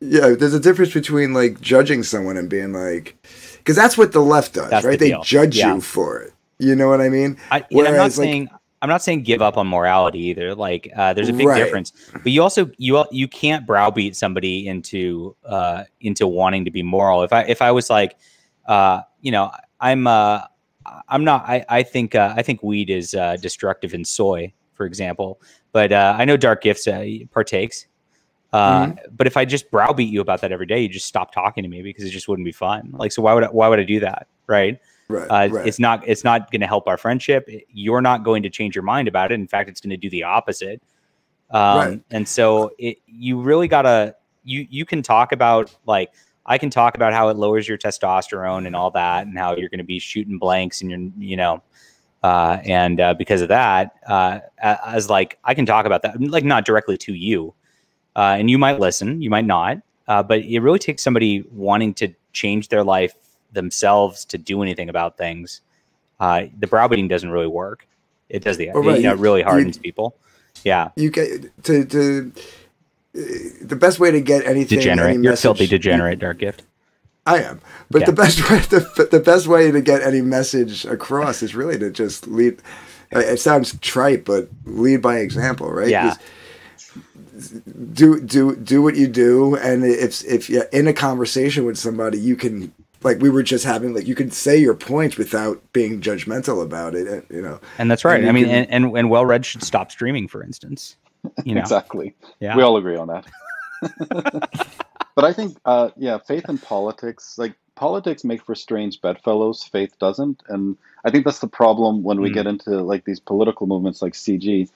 There's a difference between like judging someone and being like, because that's what the left does, right? They judge you for it. You know what I mean? Whereas, I'm not saying give up on morality either. Like, there's a big difference. But you also you can't browbeat somebody into wanting to be moral. If I was like, you know, I'm not. I think weed is destructive in soy, for example. But I know Dark Gifts partakes. But if I just browbeat you about that every day, you just stop talking to me because it just wouldn't be fun. Like, so why would I do that? Right. It's not going to help our friendship. You're not going to change your mind about it. In fact, it's going to do the opposite. And so you really gotta, you can talk about, like, I can talk about how it lowers your testosterone and all that, and how you're going to be shooting blanks and because of that, as like, I can talk about that, like, not directly to you. And you might listen, you might not, but it really takes somebody wanting to change their life themselves to do anything about things. The browbeating doesn't really work. It does it really hardens people. Yeah, you get to the best way to get anything. Degenerate, you're filthy degenerate, Dark Gift. I am, but the best way to get any message across is really to just lead. It sounds trite, but lead by example, right? Yeah. Do what you do, and if you're in a conversation with somebody, you can, like we were just having, like, you can say your point without being judgmental about it, you know. And that's right. I mean, and Well-Read should stop streaming, for instance. You know? Exactly. Yeah. We all agree on that. But I think, faith and politics, like, politics make for strange bedfellows. Faith doesn't, and I think that's the problem when we get into like these political movements like CG.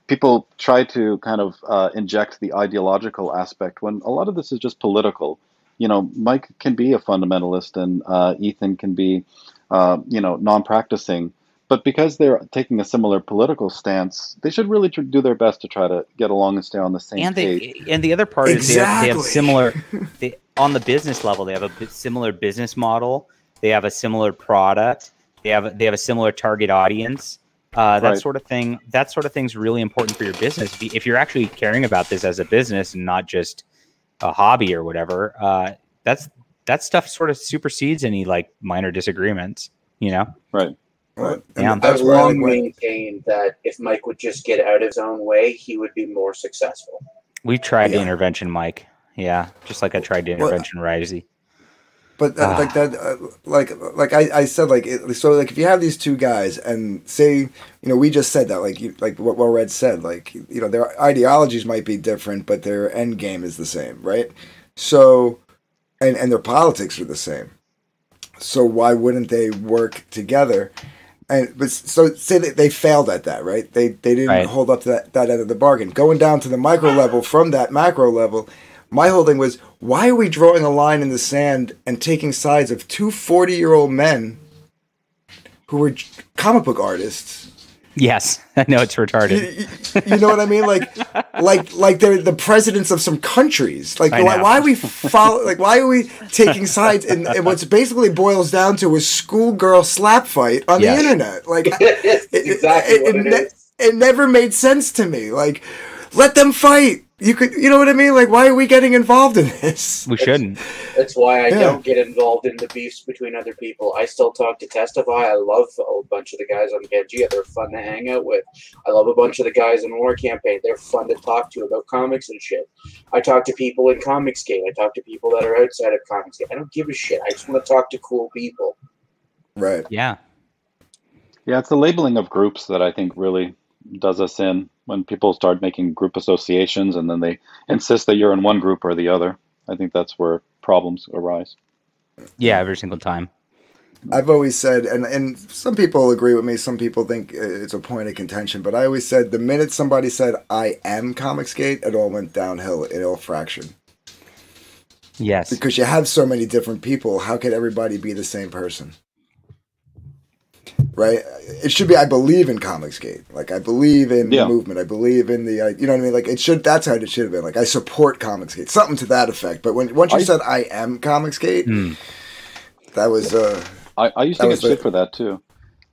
People try to kind of inject the ideological aspect when a lot of this is just political. You know, Mike can be a fundamentalist, and Ethan can be, non-practicing. But because they're taking a similar political stance, they should really do their best to try to get along and stay on the same page. And the other part is they have similar, on the business level, they have a similar business model. They have a similar product. They have a similar target audience. That sort of thing. That sort of thing's really important for your business. If you're actually caring about this as a business and not just a hobby or whatever, that stuff sort of supersedes any like minor disagreements. You know, right? Yeah. I've long maintained that if Mike would just get out of his own way, he would be more successful. We've tried to intervention Mike. Yeah, just like I tried to intervention Risey. But like that, like I said, so if you have these two guys, and say, you know, we just said that, like what Well-Read said, like, you know, their ideologies might be different, but their end game is the same, right? So, and their politics are the same. So why wouldn't they work together? But so say that they failed at that, right? They didn't hold up to that end of the bargain. Going down to the micro level from that macro level. My whole thing was, why are we drawing a line in the sand and taking sides of two 40-year-old men who were comic book artists? Yes, I know it's retarded. You know what I mean? Like they're the presidents of some countries. Like, why are we why are we taking sides in what's basically boils down to a schoolgirl slap fight on the internet? Like, it never made sense to me. Like, let them fight. You know what I mean? Like, why are we getting involved in this? We shouldn't. That's why I don't get involved in the beefs between other people. I still talk to Testify. I love a bunch of the guys on Pangea. They're fun to hang out with. I love a bunch of the guys in War Campaign. They're fun to talk to about comics and shit. I talk to people in Comicsgate. I talk to people that are outside of Comicsgate. I don't give a shit. I just want to talk to cool people. Right. Yeah. Yeah, it's the labeling of groups that I think really does us in. When people start making group associations and then they insist that you're in one group or the other, I think that's where problems arise. Yeah, every single time. I've always said, and some people agree with me, some people think it's a point of contention, but I always said the minute somebody said, I am Comicsgate, it all went downhill, it all fractured. Yes. Because you have so many different people, how could everybody be the same person? Right? It should be, I believe in Comicsgate. Like, I believe in the movement. I believe in the, you know what I mean? Like, that's how it should have been. Like, I support Comicsgate. Something to that effect. But once you said, I am Comicsgate, that was... I used to get shit for that, too.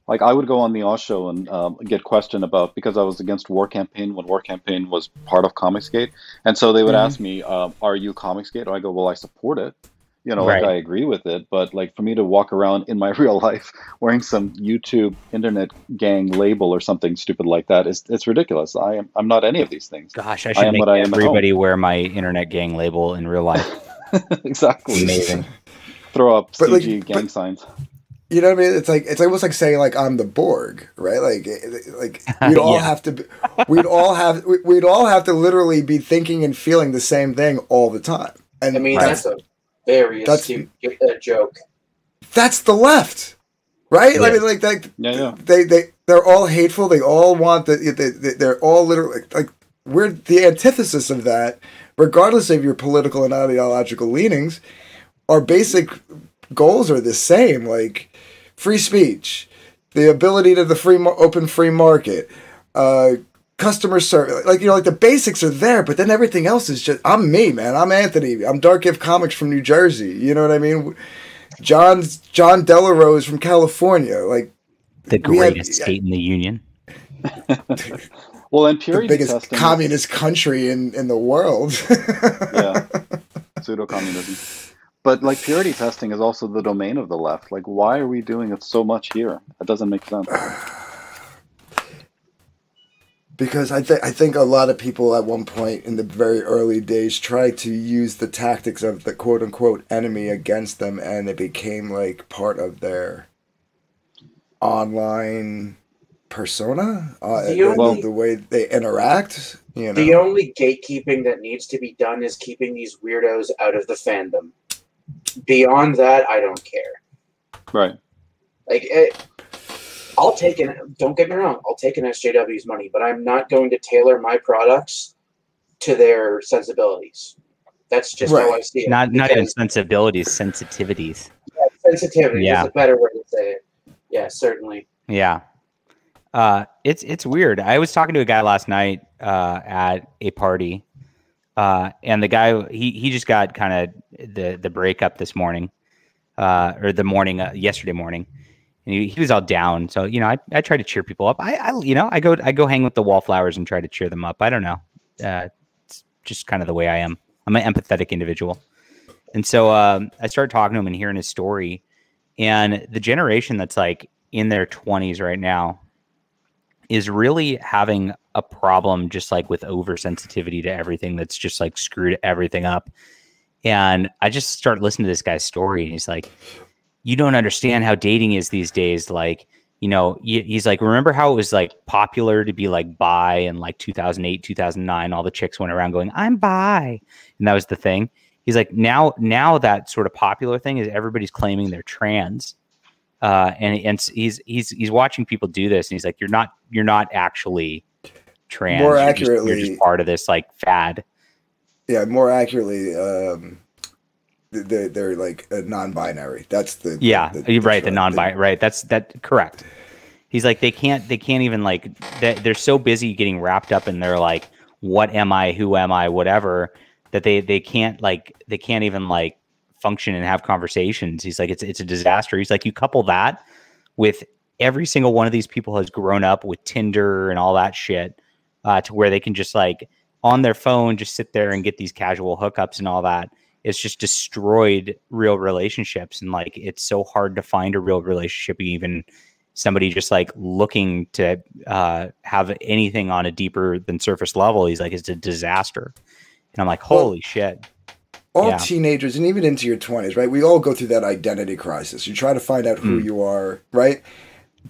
Like, I would go on the Oz show and get questioned about, because I was against War Campaign when War Campaign was part of Comicsgate. And so they would ask me, are you Comicsgate? And I go, well, I support it. You know, like, I agree with it. But, like, for me to walk around in my real life wearing some YouTube internet gang label or something stupid like that, it's ridiculous. I'm not any of these things. Gosh, I should make everybody wear my internet gang label in real life. Exactly. Amazing. Throw up CG gang signs. You know what I mean? It's almost like saying like I'm the Borg, right? Like we'd all have to, we'd all have to literally be thinking and feeling the same thing all the time. And I mean, that's a very astute joke. That's the left, right? Yeah. I mean, like they're all hateful. They all want they're all literally like we're the antithesis of that. Regardless of your political and ideological leanings, our basic goals are the same, like free speech, the ability to the open free market, customer service, like, you know, like the basics are there, but then everything else is just, I'm me, man. I'm Anthony. I'm Dark Gift Comics from New Jersey. You know what I mean? John Delarose from California, like the greatest state in the union. Well, and purity the biggest testing, communist country in the world. Yeah, pseudo-communism. But, like, purity testing is also the domain of the left. Like, why are we doing it so much here? That doesn't make sense. Because I think a lot of people at one point in the very early days tried to use the tactics of the quote-unquote enemy against them, and it became, like, part of their online persona, the way they interact. You know? The only gatekeeping that needs to be done is keeping these weirdos out of the fandom. Beyond that, I don't care. Right. Like, I'll take don't get me wrong, I'll take an SJW's money, but I'm not going to tailor my products to their sensibilities. That's just how I see it. Not even sensibilities, sensitivities. Yeah, sensitivity is a better way to say it. Yeah, certainly. Yeah. It's weird. I was talking to a guy last night at a party. And the guy, he just got kind of the breakup this morning, or the morning, yesterday morning, and he was all down. So, you know, I try to cheer people up. I go hang with the wallflowers and try to cheer them up. I don't know. It's just kind of the way I am. I'm an empathetic individual. And so, I started talking to him and hearing his story, and the generation that's like in their 20s right now is really having a problem just like with oversensitivity to everything that's just like screwed everything up. And I just started listening to this guy's story, and he's like, you don't understand how dating is these days. Like, you know, he's like, remember how it was like popular to be like bi in like 2008, 2009, all the chicks went around going, I'm bi. And that was the thing. He's like, now that sort of popular thing is everybody's claiming they're trans. And he's watching people do this, and he's like, you're not actually trans. More accurately, you're just part of this like fad. Yeah, more accurately, they're like a non-binary. That's the the non-binary. Right, that's correct. He's like, they can't even like they're so busy getting wrapped up in their like, what am I, who am I, whatever, that they can't even like function and have conversations. He's like, it's a disaster. He's like, you couple that with every single one of these people has grown up with Tinder and all that shit, to where they can just like on their phone just sit there and get these casual hookups and all that. It's just destroyed real relationships, and like it's so hard to find a real relationship, even somebody just like looking to have anything on a deeper than surface level. He's like, it's a disaster. And I'm like, holy shit. All teenagers, and even into your 20s, right? We all go through that identity crisis. You try to find out who you are, right?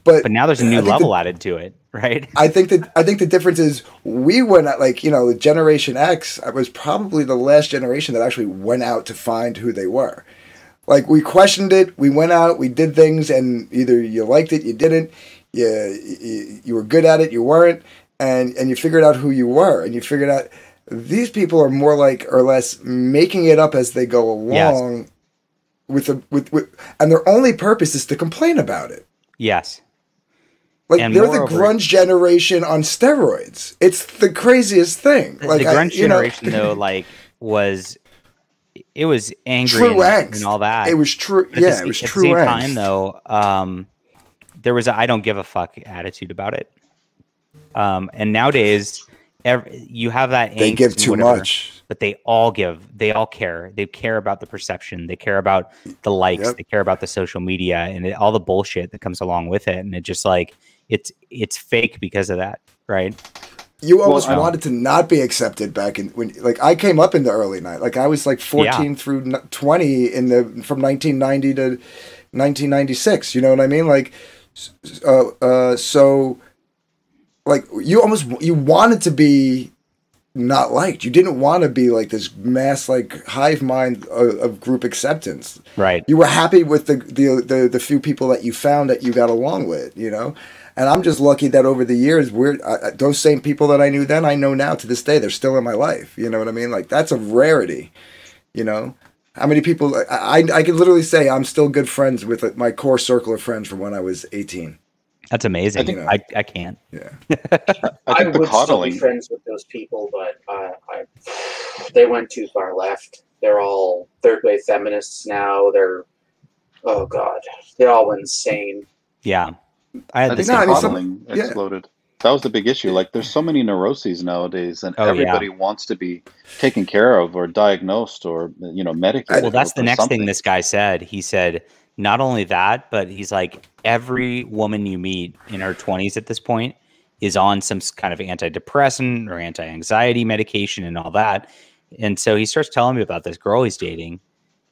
But now there's a new level added to it, right? I think the difference is we went out, like, you know, Generation X was probably the last generation that actually went out to find who they were. Like we questioned it, we went out, we did things, and either you liked it, you didn't, you were good at it, you weren't, and you figured out who you were, and you figured out these people are more like or less making it up as they go along, with and their only purpose is to complain about it. Yes. Like And they're moreover, the grunge generation on steroids. It's the craziest thing. Like the grunge generation though, like it was angry true and angst. all that. It was true. But Yeah, it was true at the same angst. time, though, there was a I don't give a fuck attitude about it. And nowadays, you have that angst They give and too whatever, much. but they all care. They care about the perception. They care about the likes. Yep. They care about the social media and all the bullshit that comes along with it. And it just like it's fake because of that, right? You almost wanted to not be accepted back in when, like, I came up in the early night. Like I was like 14 through 20 from 1990 to 1996. You know what I mean? Like, so, like you wanted to be not liked. You didn't want to be like this mass like hive mind of group acceptance. Right. You were happy with the few people that you found that you got along with. You know. And I'm just lucky that over the years, those same people that I knew then, I know now to this day. They're still in my life. You know what I mean? Like, that's a rarity, you know? How many people... I can literally say I'm still good friends with my core circle of friends from when I was 18. That's amazing. I can't. Yeah. I would still be friends with those people, but they went too far left. They're all third-wave feminists now. Oh, God. They're all insane. Yeah. I think the coddling exploded. That was the big issue. Like, there's so many neuroses nowadays, and everybody wants to be taken care of or diagnosed or, medicated. Well, that's the next thing this guy said. He said, not only that, but he's like, every woman you meet in her 20s at this point is on some kind of antidepressant or anti-anxiety medication and all that. And so he starts telling me about this girl he's dating.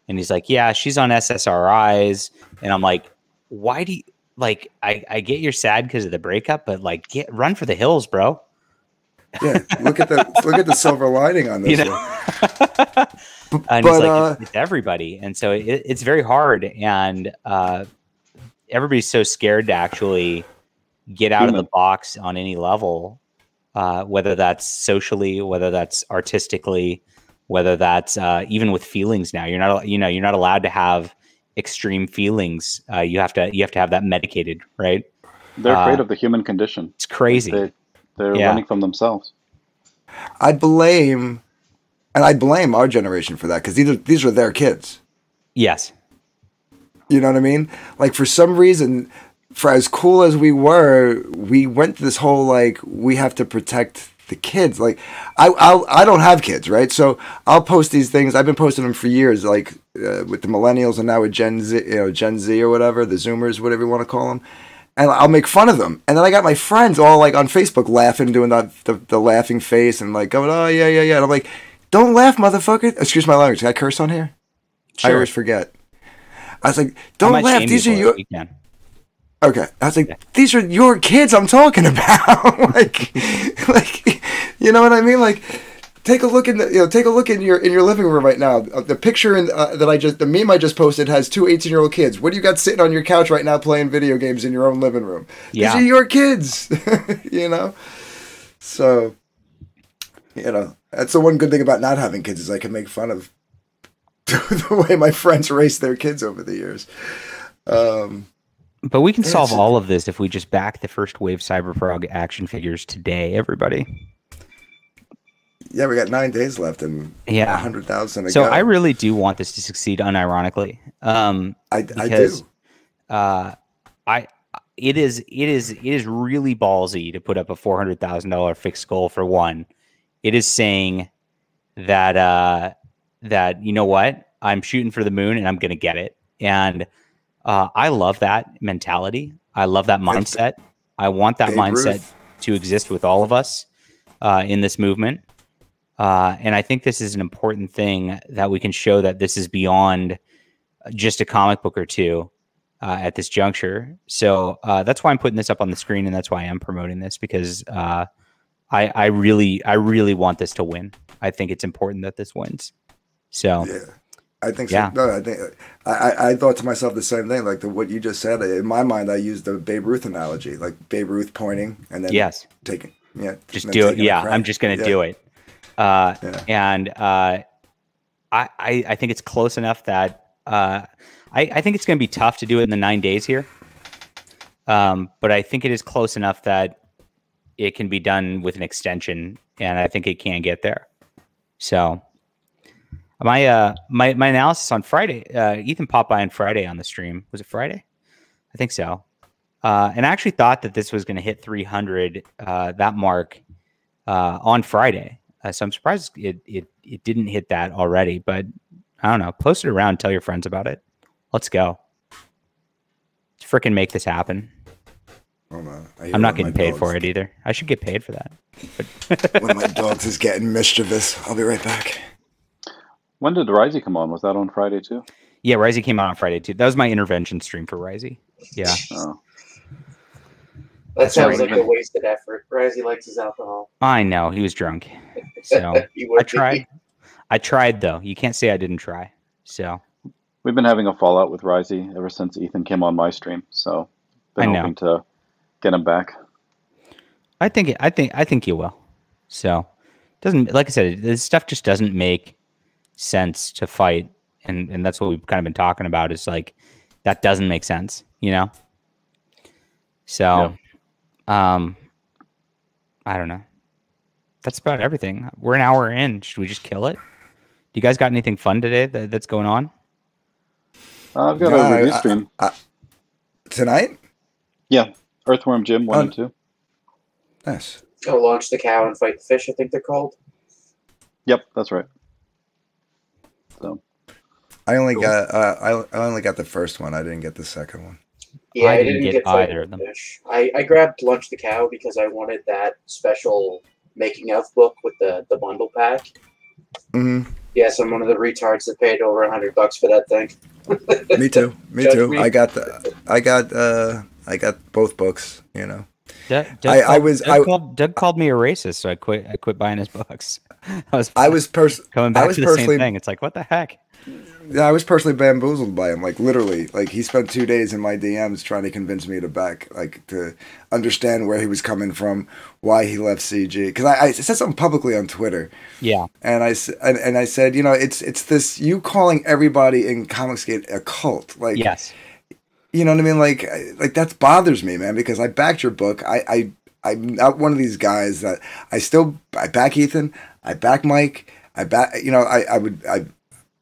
And he's like, yeah, she's on SSRIs. And I'm like, why do you... Like, I get you're sad because of the breakup, but like, run for the hills, bro. Yeah, look at the silver lining on this one. And he's like, it's everybody, and so it's very hard, and everybody's so scared to actually get out of the box on any level, whether that's socially, whether that's artistically, whether that's even with feelings. Now you're not allowed to have extreme feelings. You have to have that medicated, right? They're afraid of the human condition. It's crazy. They're running from themselves. I blame our generation for that because these are their kids. Yes. You know what I mean? Like, for some reason, for as cool as we were, we went this whole like we have to protect the kids. Like, I don't have kids, right? So I'll post these things. I've been posting them for years, like with the millennials and now with Gen Z or whatever, the Zoomers, whatever you want to call them. And I'll make fun of them. And then I got my friends all like on Facebook laughing, doing the laughing face and like going, oh yeah. And I'm like, don't laugh, motherfucker. Excuse my language. Can I curse on here? Sure. I always forget. I was like, don't laugh. These are your... Okay, I was like, these are your kids I'm talking about. like, you know what I mean? Like, take a look in your living room right now. The picture the meme I just posted has two 18-year-old kids. What do you got sitting on your couch right now playing video games in your own living room? Yeah. These are your kids. You know? So, that's the one good thing about not having kids is I can make fun of the way my friends raised their kids over the years. But we can solve all of this if we just back the first wave Cyberprog action figures today, everybody. Yeah, we got 9 days left and 100,000 to so go. I really do want this to succeed unironically. I do. It is really ballsy to put up a $400,000 fixed goal for one. It is saying that you know what, I'm shooting for the moon and I'm going to get it. And I love that mentality. I love that mindset. I want that mindset to exist with all of us in this movement. And I think this is an important thing that we can show that this is beyond just a comic book or two at this juncture. So that's why I'm putting this up on the screen, and that's why I am promoting this, because I really want this to win. I think it's important that this wins. So I think so. Yeah. No, I think I thought to myself the same thing. Like what you just said. In my mind, I used the Babe Ruth analogy, like Babe Ruth pointing and then Yes. taking, yeah, Just and then do it. taking a Yeah. crack. I'm just going to Yeah. do it. Yeah. And I think it's close enough that I think it's going to be tough to do it in the 9 days here. But I think it is close enough that it can be done with an extension, and I think it can get there. So my analysis on Friday, Ethan popped by on Friday on the stream. Was it Friday? I think so. And I actually thought that this was going to hit 300, that mark, on Friday. So I'm surprised it didn't hit that already, but I don't know. Post it around, tell your friends about it. Let's go. Let's freaking make this happen. Hold on. I'm not getting paid for it either. I should get paid for that. But One of my dogs is getting mischievous. I'll be right back. When did Risey come on? Was that on Friday too? yeah, Risey came out on Friday too. That was my intervention stream for Risey. Yeah. Oh. That sounds right. like a wasted effort. Risey likes his alcohol. I know. He was drunk. So You would I tried. I tried though. You can't say I didn't try. So We've been having a fallout with Risey ever since Ethan came on my stream, so been I know. hoping to get him back. I think you will. So doesn't, like I said, this stuff just doesn't make sense to fight, and that's what we've kind of been talking about. Is like that doesn't make sense, you know. So, I don't know. That's about everything. We're an hour in. Should we just kill it? Do you guys got anything fun today that's going on? I've got a review stream Tonight? Yeah, Earthworm Jim 1 and 2. Nice. Go launch the cow and fight the fish, I think they're called. Yep, that's right. So I only got I only got the first one. I didn't get the second one. Yeah, I I didn't didn't get get Fight either of the them. Fish. I grabbed Lunch the Cow because I wanted that special making of book with the bundle pack. Mm-hmm. Yes, I'm one of the retards that paid over $100 for that thing. Me too. Me Judge too. me. I got both books. You know. Doug called me a racist, so I quit buying his books. I was coming back was to the personally same thing. It's like, what the heck? Yeah, I was personally bamboozled by him. Like literally, like he spent 2 days in my DMs trying to convince me to understand where he was coming from, why he left CG. Because I said something publicly on Twitter. Yeah. And I said, you know, it's this you calling everybody in Comicsgate a cult. Like, yes. You know what I mean? Like that bothers me, man. Because I backed your book. I'm not one of these guys that I back Ethan. I back Mike. I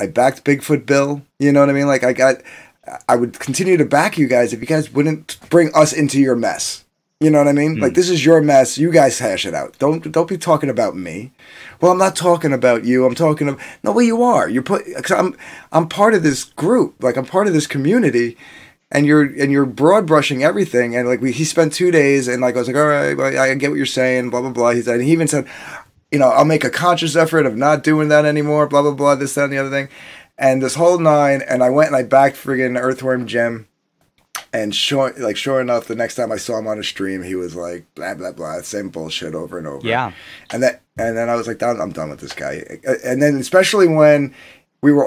backed Bigfoot Bill. You know what I mean? Like I would continue to back you guys if you guys wouldn't bring us into your mess. You know what I mean? Like this is your mess. You guys hash it out. Don't be talking about me. Well, I'm not talking about you. I'm talking about no. Well, you are. Cause I'm part of this group. Like I'm part of this community. And you're broad brushing everything. And like he spent 2 days and like I was like, all right, well, I get what you're saying. Blah blah blah. He even said, you know, I'll make a conscious effort of not doing that anymore, blah, blah, blah, this, that, and the other thing. And this whole 9, and I went and I backed friggin' Earthworm Jim. And sure enough, the next time I saw him on a stream, he was like, blah, blah, blah, same bullshit over and over. Yeah. And then I was like, I'm done with this guy. And then especially when we were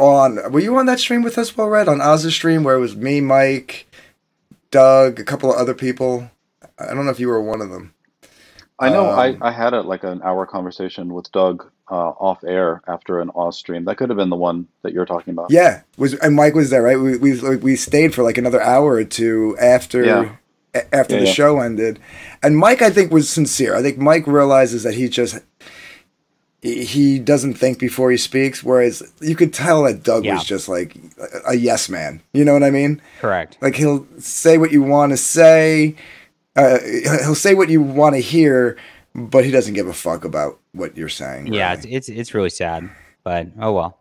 you on that stream with us, Well Red, on Oz's stream, where it was me, Mike, Doug, a couple of other people? I don't know if you were one of them. I know I had an hour conversation with Doug off air after an Oz stream. That could have been the one that you're talking about. Yeah, and Mike was there, right? We stayed for like another hour or two after the show ended, and Mike I think was sincere. I think Mike realizes that he doesn't think before he speaks, whereas you could tell that Doug was just like a yes man. You know what I mean? Correct. Like he'll say what you want to say. He'll say what you want to hear, but he doesn't give a fuck about what you're saying. Really. Yeah, it's really sad, but oh well.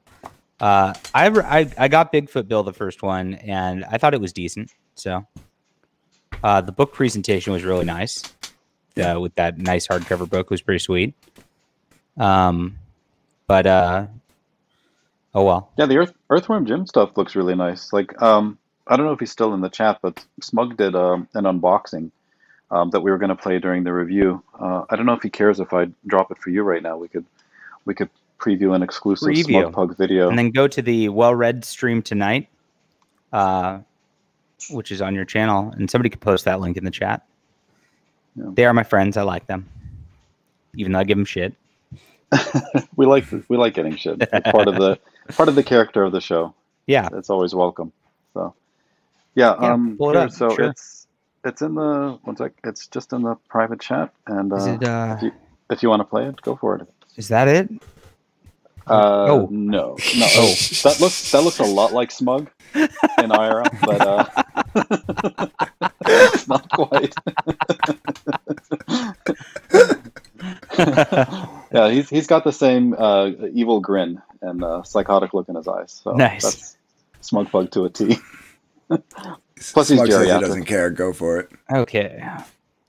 I got Bigfoot Bill the first one, and I thought it was decent. So, the book presentation was really nice. With that nice hardcover book, it was pretty sweet. But oh well. Yeah, the Earthworm Jim stuff looks really nice. Like, I don't know if he's still in the chat, but Smug did an unboxing. That we were going to play during the review. I don't know if he cares if I drop it for you right now. We could preview an exclusive Preview. Smug Pug video. And then go to the well-read stream tonight, which is on your channel, and somebody could post that link in the chat. Yeah. They are my friends. I like them, even though I give them shit. we like getting shit. It's part of the character of the show. Yeah, It's always welcome. So yeah, pull it here, up. so Sure. it's in the one sec. It's just in the private chat, and Is it, if you want to play it, go for it. is that it? No. Oh, that looks a lot like Smug in IRL, but it's not quite. Yeah, he's got the same evil grin and psychotic look in his eyes. So Nice. That's Smug Pug to a T. Plus he's Smug says he geriatric. doesn't care. Go for it. Okay.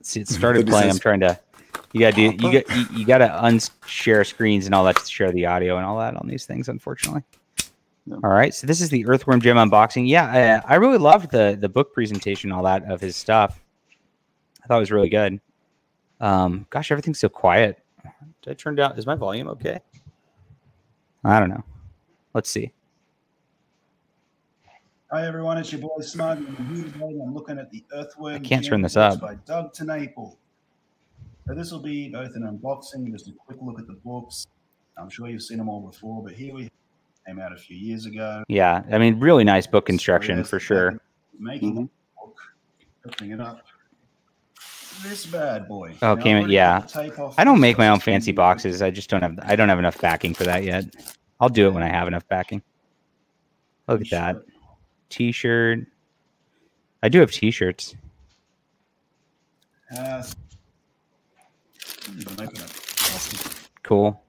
See, it started But he playing. says- I'm trying to. You gotta unshare screens and all that to share the audio and all that on these things. Unfortunately. Yeah. All right. So this is the Earthworm Jim unboxing. Yeah, I really loved the book presentation, all that of his stuff. I thought it was really good. Gosh, everything's so quiet. Did I turn down? Is my volume okay? I don't know. Let's see. Hi everyone, it's your boy Smug. I'm here today. I'm looking at the Earthworm. I can't Jim turn this books up. by Doug Tenaple. So this will be both an unboxing, just a quick look at the books. I'm sure you've seen them all before, but here we came out a few years ago. Yeah, I mean, really nice book So construction that's for the sure. back of making the book, opening it up. This bad boy. Oh, Now, came I've it? already Yeah. got the tape off I don't this, make so my own it's gonna fancy be- boxes. I just don't have. I don't have enough backing for that yet. I'll do it when I have enough backing. Look at that T-shirt. I do have T-shirts. Open up. Cool.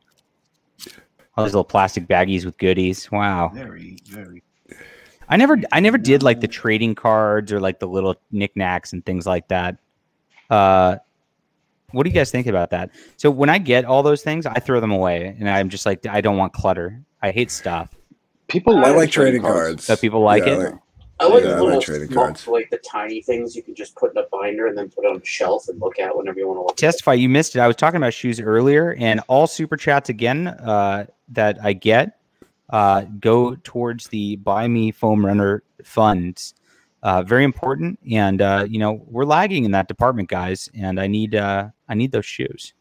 All those little plastic baggies with goodies. Wow. Very, very. I never did like the trading cards or like the little knickknacks and things like that. What do you guys think about that? So when I get all those things, I throw them away, and I'm just like, I don't want clutter. I hate stuff. People I like like trading cards. So people like Yeah, it. I like Yeah, I the little like trading small, cards. like the tiny things you can just put in a binder and then put on a shelf and look at whenever you want to look. Testify, you missed it. I was talking about shoes earlier, and all super chats again that I get go towards the Buy Me Foam Runner funds. Very important, and we're lagging in that department, guys. And I need those shoes.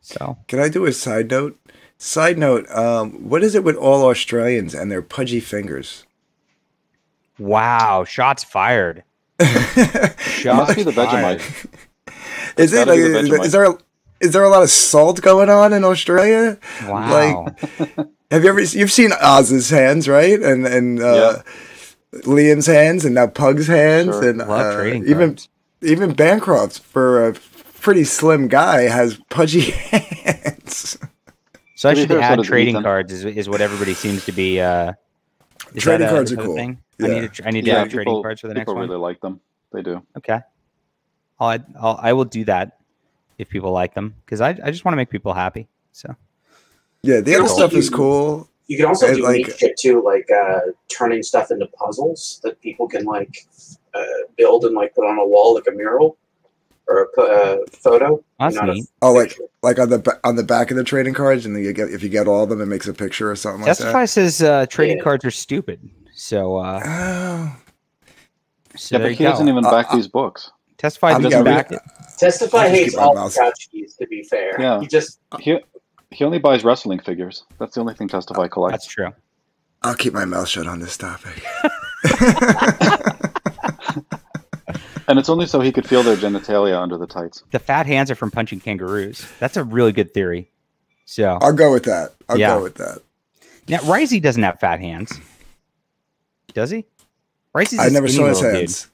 So Can I do a side note? Side note, what is it with all Australians and their pudgy fingers? wow, shots fired. It must be the Vegemite. Is it gotta like, be the Vegemite. is there a lot of salt going on in Australia? Wow. Have you've seen Oz's hands, right? And Yeah. Liam's hands, and now Pug's hands, Sure. and Love trading even cards. Bancroft, for a pretty slim guy, has pudgy hands. So I To be should fair, so add does trading Ethan. cards is what everybody seems to be. Is Trading that cards is are that a cool. thing? Yeah. I need to Yeah, add trading cards for the next people one. really like them. They do. Okay. I will do that if people like them, because I just want to make people happy. So Yeah, the You other know, stuff is you- cool. You can also And, do like- neat shit too, like turning stuff into puzzles that people can build and put on a wall like a mural or a photo. That's not a neat. Oh, like picture. on the back of the trading cards, and then if you get all of them, it makes a picture or something like Testify says trading Yeah. cards are stupid. So that. Oh, so Yeah, there but you he go. doesn't even back these books. Testify I'm doesn't gonna- back it. Testify I'll just hates keep my all mouse- tchotchkes, to be fair. Yeah. He just He only buys wrestling figures. That's the only thing Testify That's collects. true. I'll keep my mouth shut on this topic. And it's only so he could feel their genitalia under the tights. The fat hands are from punching kangaroos. That's a really good theory. So I'll go with that. I'll Yeah. go with that. now Risey doesn't have fat hands, does he? Risey's a I never skinny saw his little hands.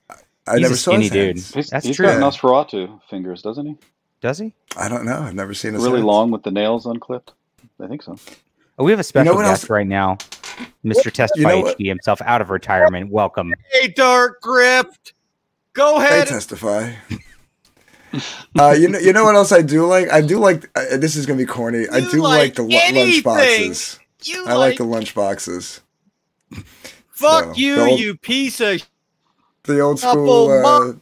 I He's never a saw skinny his dude. hands. That's He's true. got Nosferatu fingers, doesn't he? Dude. Does he? I don't know. I've never seen his Really hands. long with the nails unclipped. I think so. Oh, we have a special what guest else- right now, Mr. Testify You know what- HD himself out of retirement. Welcome. Hey, Dark Grift. Go They ahead. testify. You know what else I do like? I do like. This is gonna be corny. I You do like the lunch anything. boxes. You I like the lunch boxes. Fuck So, you, the old- you piece of The old Couple school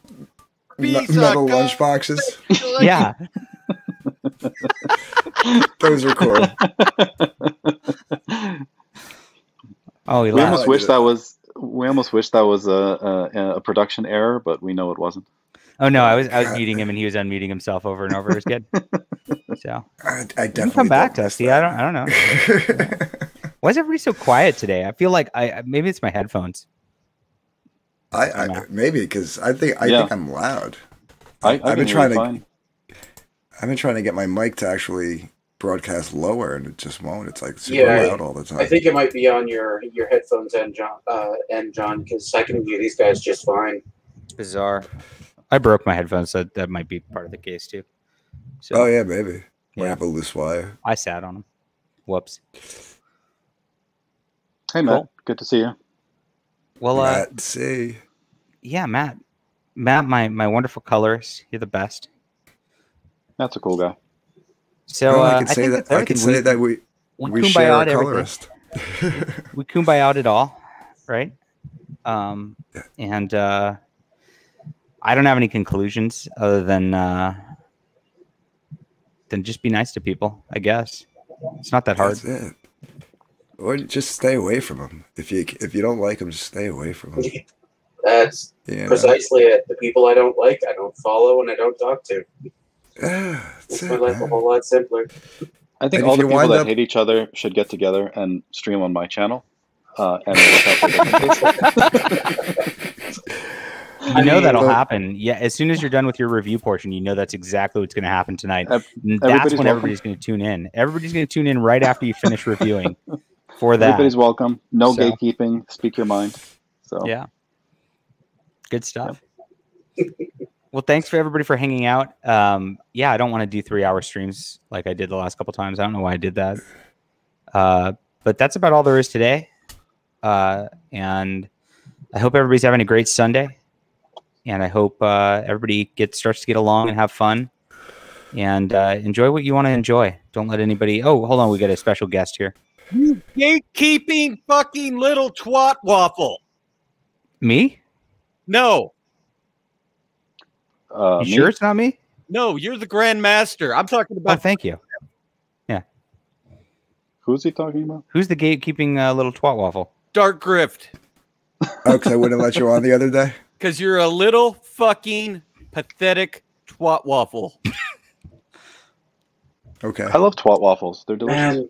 piece of metal gum. lunch boxes. Yeah. Those are cool. Oh, he We laughed. almost wish that was. We almost wish that was a production error, but we know it wasn't. Oh no, I was God. muting him and he was unmuting himself over and over. It was good. So I you can definitely come back, don't miss Dusty. I that. don't know. Why is everybody so quiet today? I feel like maybe it's my headphones. I maybe because I think I'm loud. I've been trying to. I've been trying to get my mic to actually broadcast lower, and it just won't. It's like super Yeah, loud all the time. I think it might be on your headphones and John, because I can hear these guys just fine. It's bizarre. I broke my headphones, so that might be part of the case too. So, Oh yeah, maybe. Might Yeah. have a loose wire. I sat on them. Whoops. Hey Matt, Cool. good to see you. Well, Matt, see. yeah, Matt, my wonderful colorist. You're the best. That's a cool guy. So I can say think that. that's I can everything. say that we we share a kumbaya-ed everything. colorist. We kumbaya it all, right? Yeah. And I don't have any conclusions other than just be nice to people. I guess it's not that hard. That's it. Or just stay away from them. If you don't like them, just stay away from them. That's precisely it. The people I don't like, I don't follow, and I don't talk to. Yeah, Makes my life a whole lot simpler. I think And all if the you people wind that up- hate each other should get together and stream on my channel and work out the differences. You know that'll well- happen. Yeah, as soon as you're done with your review portion, you know that's exactly what's going to happen tonight. And that's everybody's when welcome. everybody's going to tune in. Everybody's going to tune in right after you finish reviewing for that. Everybody's welcome. No So- gatekeeping. Speak your mind. So Yeah. Good stuff. Well, thanks for everybody for hanging out. Yeah, I don't want to do 3-hour streams like I did the last couple times. I don't know why I did that. But that's about all there is today. And I hope everybody's having a great Sunday. And I hope everybody starts to get along and have fun. And enjoy what you want to enjoy. Don't let anybody... Oh, hold on. We got a special guest here. You gatekeeping fucking little twat waffle. Me? No, You me? sure it's not me? no, you're the Grand Master. I'm talking Oh, about thank you. Who's he talking about? Who's the gatekeeping little twat waffle? Dark Grift. Oh, because I wouldn't let you on the other day. Because you're a little fucking pathetic twat waffle. Okay. I love twat waffles. They're delicious. Man,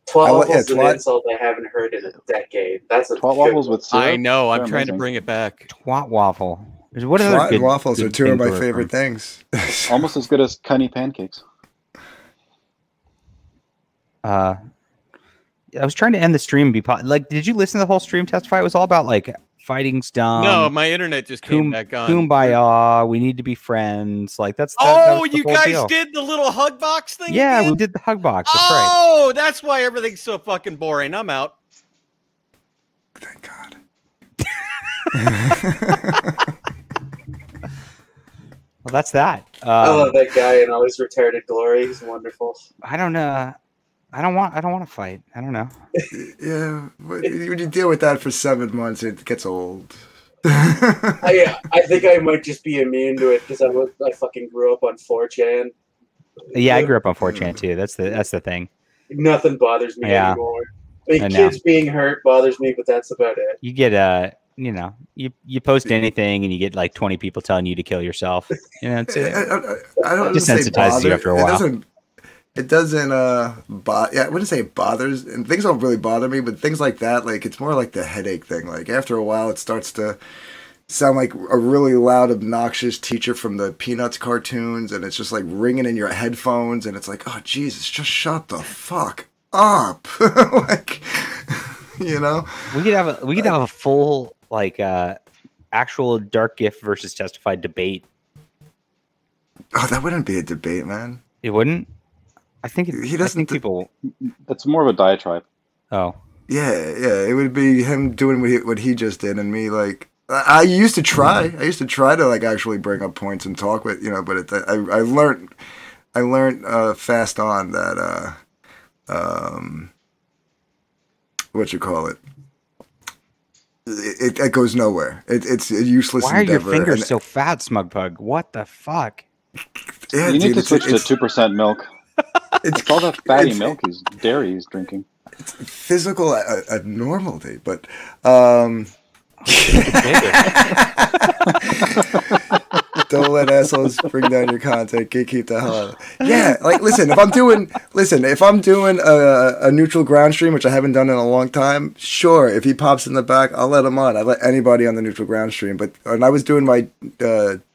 twat waffles is an twat- insult I haven't heard in a decade. That's a Twat good waffles one. with syrup. I know. I'm They're trying to amazing. bring it back. Twat waffle. What other Twat good, and waffles good are two of things my were favorite from? things. Almost as good as Cunny pancakes. I was trying to end the stream. Did you listen to the whole stream testify? It was all about like fighting's dumb. No, my internet just came back on. Kumbaya. We need to be friends. Like that Oh, was the you whole guys deal. did the little hug box thing? Yeah, again? we did the hug box. That's right. Oh, that's why everything's so fucking boring. I'm out. Thank God. Well, that's that. I love that guy in all his retarded glory. He's wonderful. I don't know. I don't want to fight. I don't know. Yeah, but when you deal with that for 7 months, it gets old. I think I might just be immune to it because I fucking grew up on 4chan. Yeah, I grew up on 4chan too. That's the thing. Nothing bothers me Yeah. anymore. Like, I know. kids being hurt bothers me, but that's about it. You get you post anything and you get like 20 people telling you to kill yourself. You know, it's I don't say desensitizes you bother. after a while. It doesn't yeah, I wouldn't say it bothers, and things don't really bother me, but things like that, like it's more like the headache thing. Like after a while it starts to sound like a really loud, obnoxious teacher from the Peanuts cartoons, and it's just like ringing in your headphones, and it's like, oh Jesus, just shut the fuck up. Like, you know? We could have a full like actual Dark Gift versus Testified debate. Oh, that wouldn't be a debate, man. It wouldn't. I think He doesn't I think people. It's more of a diatribe. Oh, Yeah, it would be him doing what he just did, and me like I used to try. I used to try to like actually bring up points and talk with but I learned fast on that what you call it. It goes nowhere. It's a useless. why are your endeavor, fingers and- so fat, Smugpug? What the fuck? Yeah, You need dude, to switch to it's 2% milk. It's all that fatty milk dairy he's drinking. It's physical abnormality, but don't let assholes bring down your content. Keep the hell out of it. Yeah, like listen, if I'm doing a neutral ground stream, which I haven't done in a long time, sure, if he pops in the back, I'll let him on. I let anybody on the neutral ground stream. But when I was doing my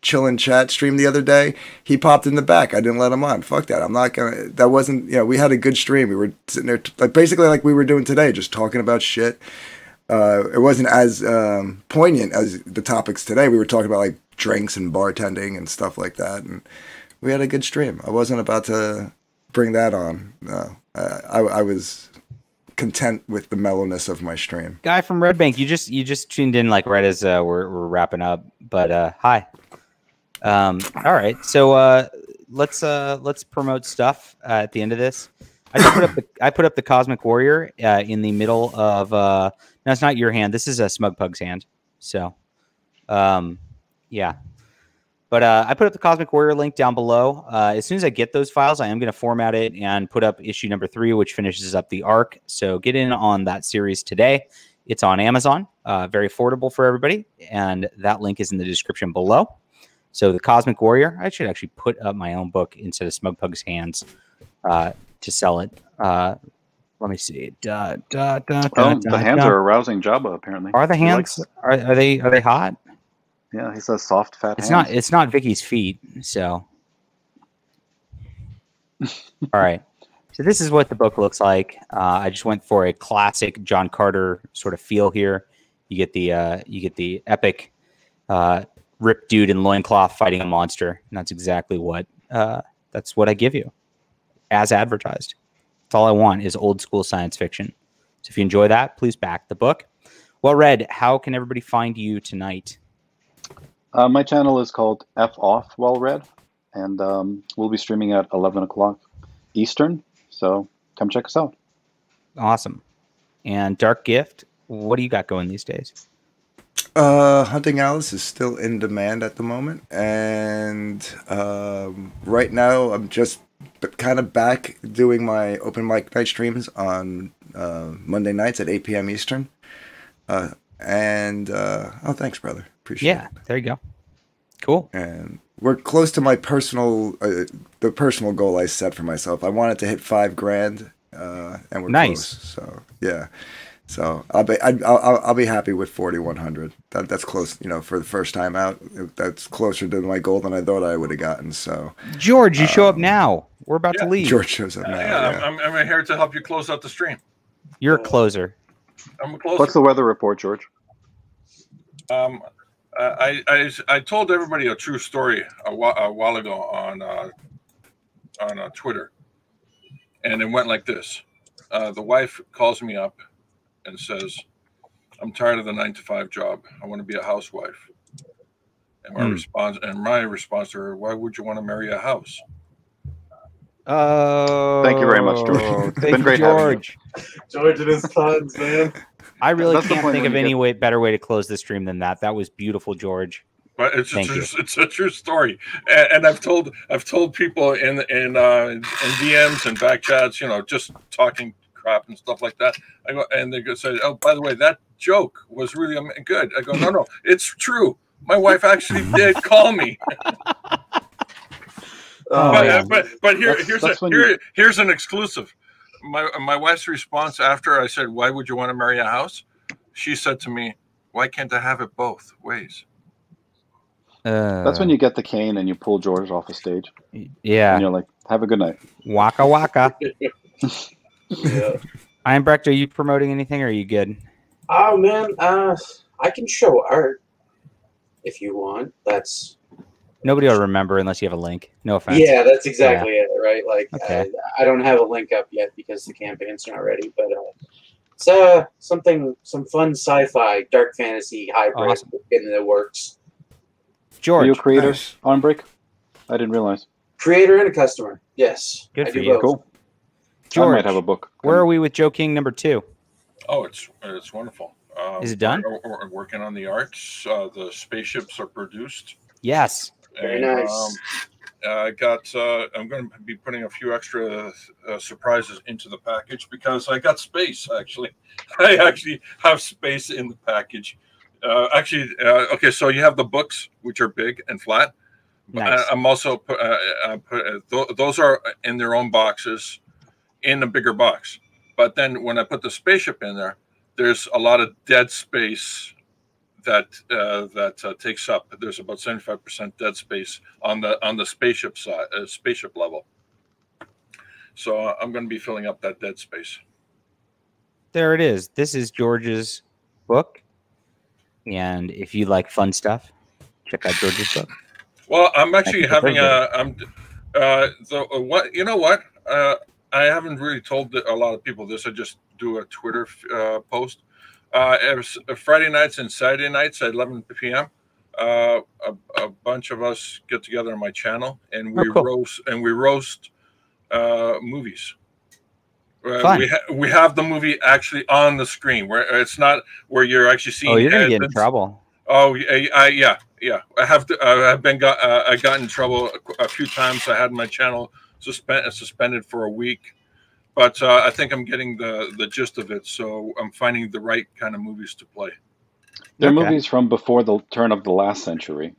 chill and chat stream the other day, he popped in the back. I didn't let him on. Fuck that. I'm not gonna. That wasn't. We had a good stream. We were sitting there basically like we were doing today, just talking about shit. It wasn't as poignant as the topics today. We were talking about like drinks and bartending and stuff like that, and we had a good stream. I wasn't about to bring that on. No, I was content with the mellowness of my stream. Guy from Red Bank, you just tuned in like right as we're wrapping up. But hi. All right, so let's promote stuff at the end of this. I put up the Cosmic Warrior in the middle of. No, it's not your hand. This is a Smug Pug's hand. So, yeah. But I put up the Cosmic Warrior link down below. As soon as I get those files, I am going to format it and put up issue number 3, which finishes up the arc. So get in on that series today. It's on Amazon, very affordable for everybody. And that link is in the description below. So the Cosmic Warrior, I should actually put up my own book instead of Smug Pug's hands to sell it. Let me see. The hands are arousing Jabba. Apparently, are the hands? Are they hot? Yeah, he says soft, fat. It's hands. not. It's not Vicky's feet. So, all right. So this is what the book looks like. I just went for a classic John Carter sort of feel here. You get the epic ripped dude in loincloth fighting a monster. And that's exactly what I give you, as advertised. That's all I want is old school science fiction. So if you enjoy that, please back the book. Well read, how can everybody find you tonight? My channel is called F Off Well Read, and we'll be streaming at 11 o'clock Eastern. So come check us out. Awesome. And Dark Gift, what do you got going these days? Hunting Alice is still in demand at the moment, and right now I'm just kind of back doing my open mic night streams on Monday nights at 8 p.m. Eastern. Oh, thanks, brother. Appreciate it. There you go. Cool. And we're close to my personal goal I set for myself. I wanted to hit $5,000, and we're close. So yeah. So I'll be happy with 4,100. That's close, for the first time out. That's closer to my goal than I thought I would have gotten. So George, you show up now. We're about to leave. George shows up now. Yeah. I'm here to help you close out the stream. You're a closer. I'm a closer. What's the weather report, George? I told everybody a true story a while ago on Twitter, and it went like this: the wife calls me up and says, "I'm tired of the 9-to-5 job. I want to be a housewife." And my response to her, "Why would you want to marry a house?" Oh, thank you very much, George. It's been great George. having you. George and his puns, man. I really can't think of any better way to close the stream than that. That was beautiful, George. But it's a true story, and I've told people in DMs and back chats, just talking crap and stuff like that. I go and they go say, "Oh, by the way, that joke was really good." I go, "No, it's true. My wife actually did call me." But here's an exclusive. My wife's response after I said, "Why would you want to marry a house?" She said to me, "Why can't I have it both ways?" That's when you get the cane and you pull George off the stage. Yeah. And you're like, "Have a good night." Waka waka. Yeah. Ian Brecht, are you promoting anything or are you good? Oh man, I can show art if you want. That's nobody will remember unless you have a link. No offense. Yeah, that's exactly it, right? Like, okay. I don't have a link up yet because the campaign's not ready, but it's some fun sci-fi, dark fantasy hybrid in the works. George, are you a creator on Break? I didn't realize. Creator and a customer, yes. Good I for do you. both. Cool. George, I might have a book. Where are we with Joe King #2? Oh, it's wonderful. Is it done? We're working on the arts. The spaceships are produced. Yes. Very nice. I got. I'm going to be putting a few extra surprises into the package because I got space. Actually, I actually have space in the package. Okay. So you have the books, which are big and flat. Nice. I'm also those are in their own boxes in a bigger box. But then when I put the spaceship in there, there's a lot of dead space that takes up. There's about 75% dead space on the spaceship side, spaceship level. So I'm going to be filling up that dead space. There it is. This is George's book, and if you like fun stuff, check out George's book. Well, I'm actually having what you know what I haven't really told a lot of people this. I just do a Twitter post. Friday nights and Saturday nights at 11 p.m. A bunch of us get together on my channel and we roast movies. We have the movie actually on the screen where it's not where you're actually seeing. Oh, you're gonna get in trouble. Oh, yeah. I have to. I got in trouble a few times. I had my channel suspended for a week. But I think I'm getting the gist of it, so I'm finding the right kind of movies to play. They're movies from before the turn of the last century,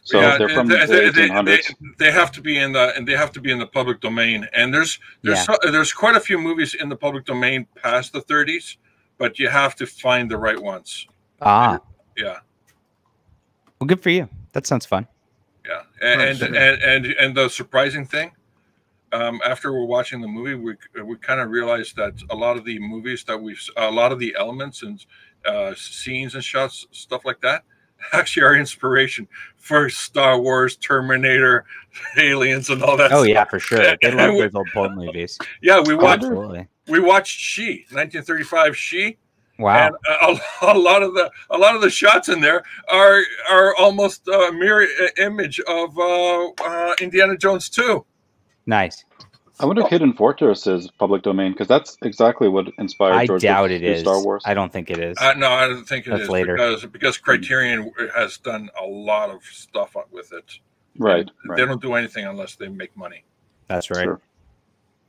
so they're from the 1800s. They have to be in the public domain, and there's quite a few movies in the public domain past the 30s, but you have to find the right ones. Ah, yeah. Well, good for you. That sounds fun. Yeah, and the surprising thing. After we're watching the movie, we kind of realized that a lot of the movies that a lot of the elements and scenes and shots, stuff like that, actually are inspiration for Star Wars, Terminator, Aliens, and all that. Oh stuff. yeah, for sure. They love those old Pope movies. Yeah, we watched She, 1935 She. Wow. And a lot of the shots in there are almost a mirror image of Indiana Jones 2. Nice. I wonder if Hidden Fortress is public domain because that's exactly what inspired George to do Star Wars. I don't think it is. No, I don't think it is later. because Criterion has done a lot of stuff with it. Right. They don't do anything unless they make money. That's right. Sure.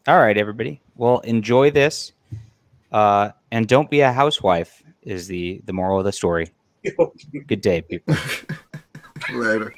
All right, everybody. Well, enjoy this, and don't be a housewife. Is the moral of the story. Good day, people. Later.